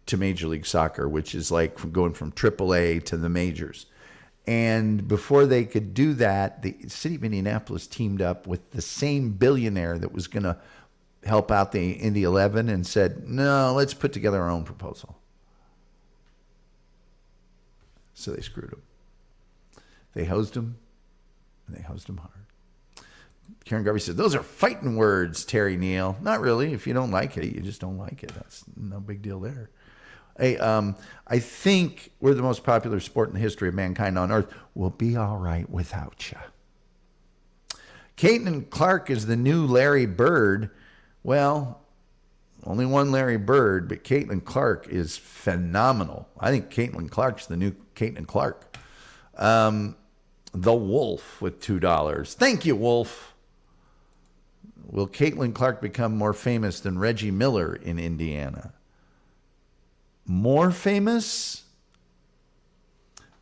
to Major League Soccer, which is like going from AAA to the majors. And before they could do that, the city of Indianapolis teamed up with the same billionaire that was going to help out the Indy 11 and said, no, let's put together our own proposal. So they screwed him. They hosed him, and they hosed him hard. Karen Garvey said, those are fighting words, Terry Neal. Not really. If you don't like it, you just don't like it. That's no big deal there. Hey, I think we're the most popular sport in the history of mankind on Earth. We'll be all right without you. Caitlin Clark is the new Larry Bird. Well, only one Larry Bird, but Caitlin Clark is phenomenal. I think Caitlin Clark's the new Caitlin Clark. The Wolf with $2. Thank you, Wolf. Will Caitlin Clark become more famous than Reggie Miller in Indiana? More famous?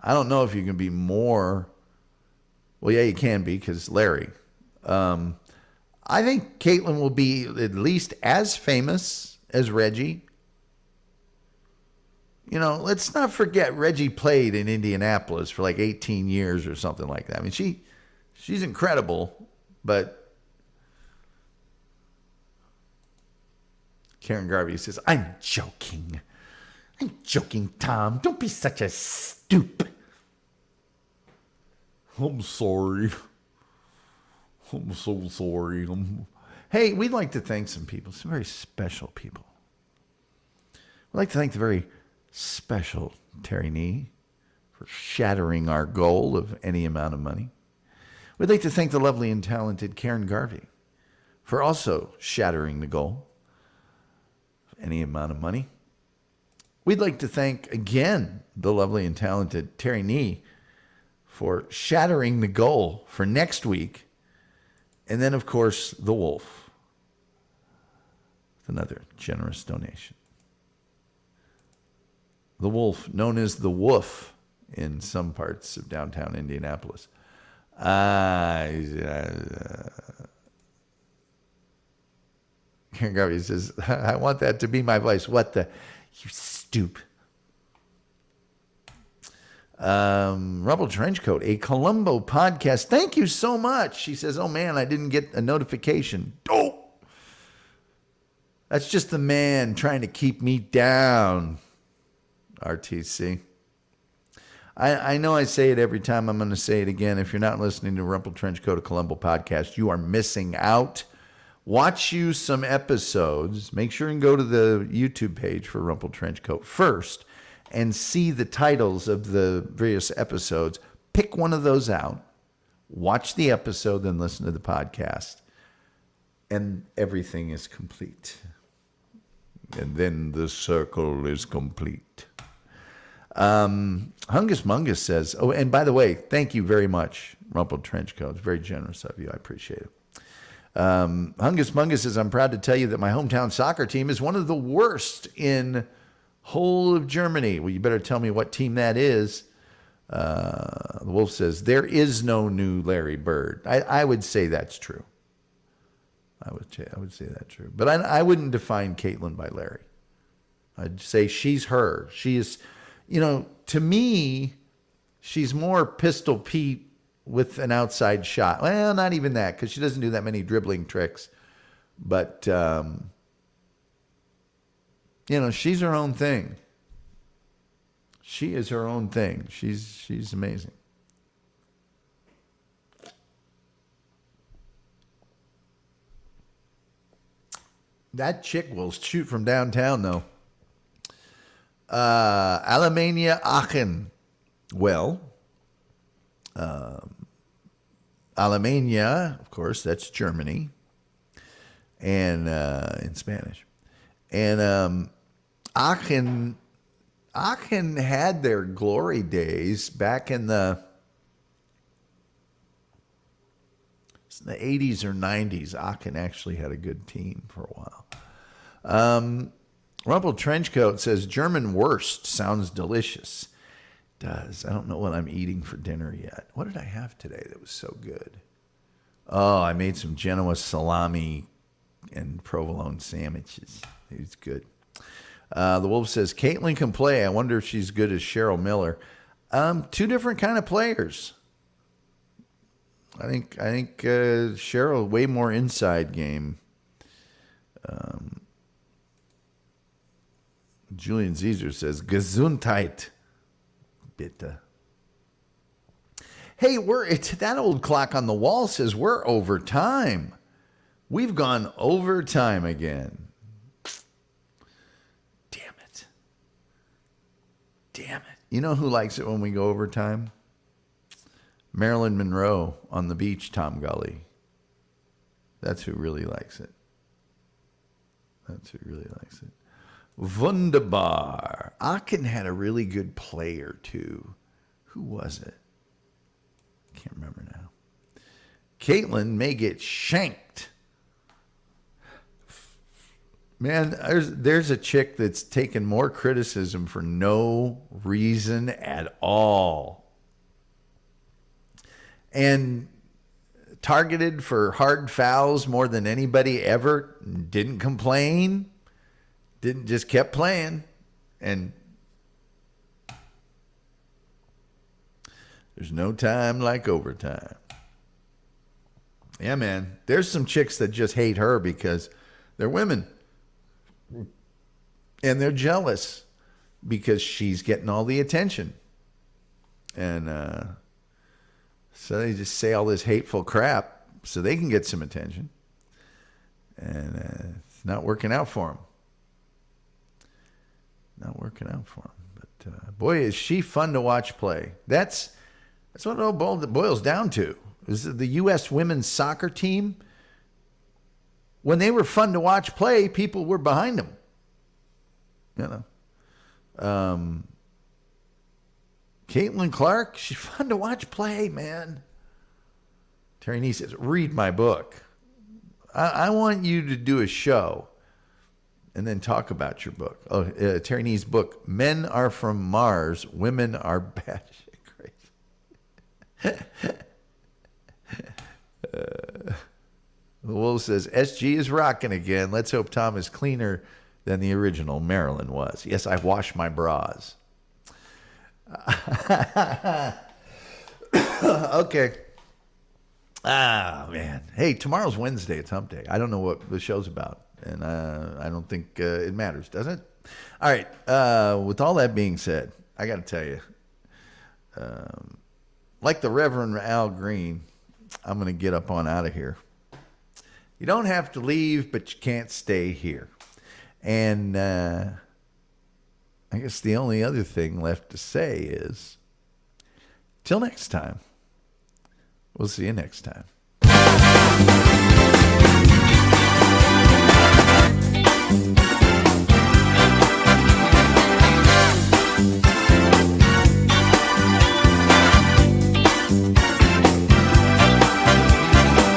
I don't know if you can be more. Well, yeah, you can be because Larry. I think Caitlin will be at least as famous as Reggie. You know, let's not forget Reggie played in Indianapolis for like 18 years or something like that. I mean, she's incredible, but Karen Garvey says, I'm joking. I'm joking, Tom. Don't be such a stoop. I'm sorry. I'm so sorry. Hey, we'd like to thank some people, some very special people. We'd like to thank the very special Terry Nee for shattering our goal of any amount of money. We'd like to thank the lovely and talented Karen Garvey for also shattering the goal of any amount of money. We'd like to thank again the lovely and talented Terry Nee for shattering the goal for next week. And then, of course, the Wolf with another generous donation. The Wolf, known as the Woof in some parts of downtown Indianapolis. Karen Garvey says, I want that to be my voice. What the? You stoop. Rebel Trenchcoat, a Columbo podcast. Thank you so much. She says, oh man, I didn't get a notification. Oh, that's just the man trying to keep me down. RTC. I know I say it every time. I'm going to say it again. If you're not listening to Rumple Trenchcoat, a Columbo podcast, you are missing out. Watch you some episodes. Make sure and go to the YouTube page for Rumple Trenchcoat first and see the titles of the various episodes. Pick one of those out. Watch the episode, then listen to the podcast. And everything is complete. And then the circle is complete. Hungus Mungus says, oh, and by the way, thank you very much, Rumpled Trenchcoat. It's very generous of you. I appreciate it. Hungus Mungus says, I'm proud to tell you that my hometown soccer team is one of the worst in whole of Germany. Well, you better tell me what team that is. The Wolf says, there is no new Larry Bird. I would say that's true. I would say that's true. But I wouldn't define Caitlin by Larry. I'd say she's her. She is, to me, she's more Pistol Pete with an outside shot. Well, not even that, because she doesn't do that many dribbling tricks. But, she's her own thing. She is her own thing. She's amazing. That chick will shoot from downtown, though. Alemannia Aachen. Well, Alemannia, of course, that's Germany, and in Spanish. And Aachen had their glory days back in the 80s or 90s. Aachen actually had a good team for a while. Rumpled Trenchcoat says, German wurst sounds delicious. Does. I don't know what I'm eating for dinner yet. What did I have today that was so good? Oh, I made some Genoa salami and provolone sandwiches. It was good. The Wolf says, Caitlin can play. I wonder if she's good as Cheryl Miller. Two different kind of players. I think Cheryl, way more inside game. Julian Caesar says, Gesundheit, bitte. Hey, that old clock on the wall says we're over time. We've gone over time again. Damn it. You know who likes it when we go over time? Marilyn Monroe on the beach, Tom Gully. That's who really likes it. Wunderbar. Aachen had a really good player, too. Who was it? Can't remember now. Caitlin may get shanked. Man, there's a chick that's taken more criticism for no reason at all. And targeted for hard fouls more than anybody ever. Didn't complain. Just kept playing. And there's no time like overtime. Yeah, man. There's some chicks that just hate her because they're women. And they're jealous because she's getting all the attention. And so they just say all this hateful crap so they can get some attention. And it's not working out for them. But boy, is she fun to watch play. That's what it all boils down to. Is the U.S. women's soccer team, when they were fun to watch play, people were behind them. Caitlin Clark, she's fun to watch play, man. Terry Nee says, read my book. I want you to do a show and then talk about your book. Terry Nee's book, Men Are From Mars, Women Are Batshit Crazy. The Wolf says, SG is rocking again. Let's hope Tom is cleaner than the original Marilyn was. Yes, I wash my bras. Okay. Man. Hey, tomorrow's Wednesday. It's hump day. I don't know what the show's about. And I don't think it matters, does it? All right. With all that being said, I got to tell you, like the Reverend Al Green, I'm going to get up on out of here. You don't have to leave, but you can't stay here. And I guess the only other thing left to say is, till next time, we'll see you next time.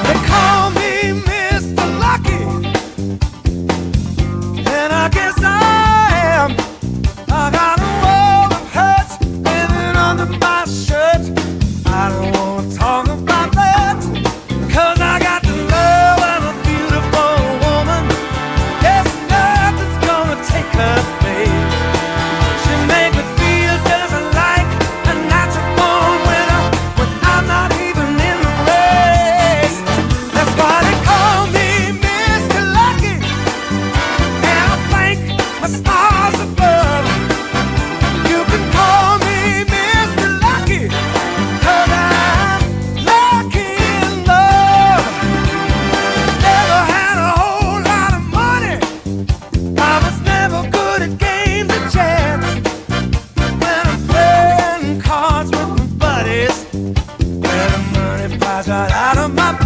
They call me Mr. Lucky, and I guess I am. I got a world of hurts living under my shirt. I don't want to talk about that, 'cause I got to flies right out of my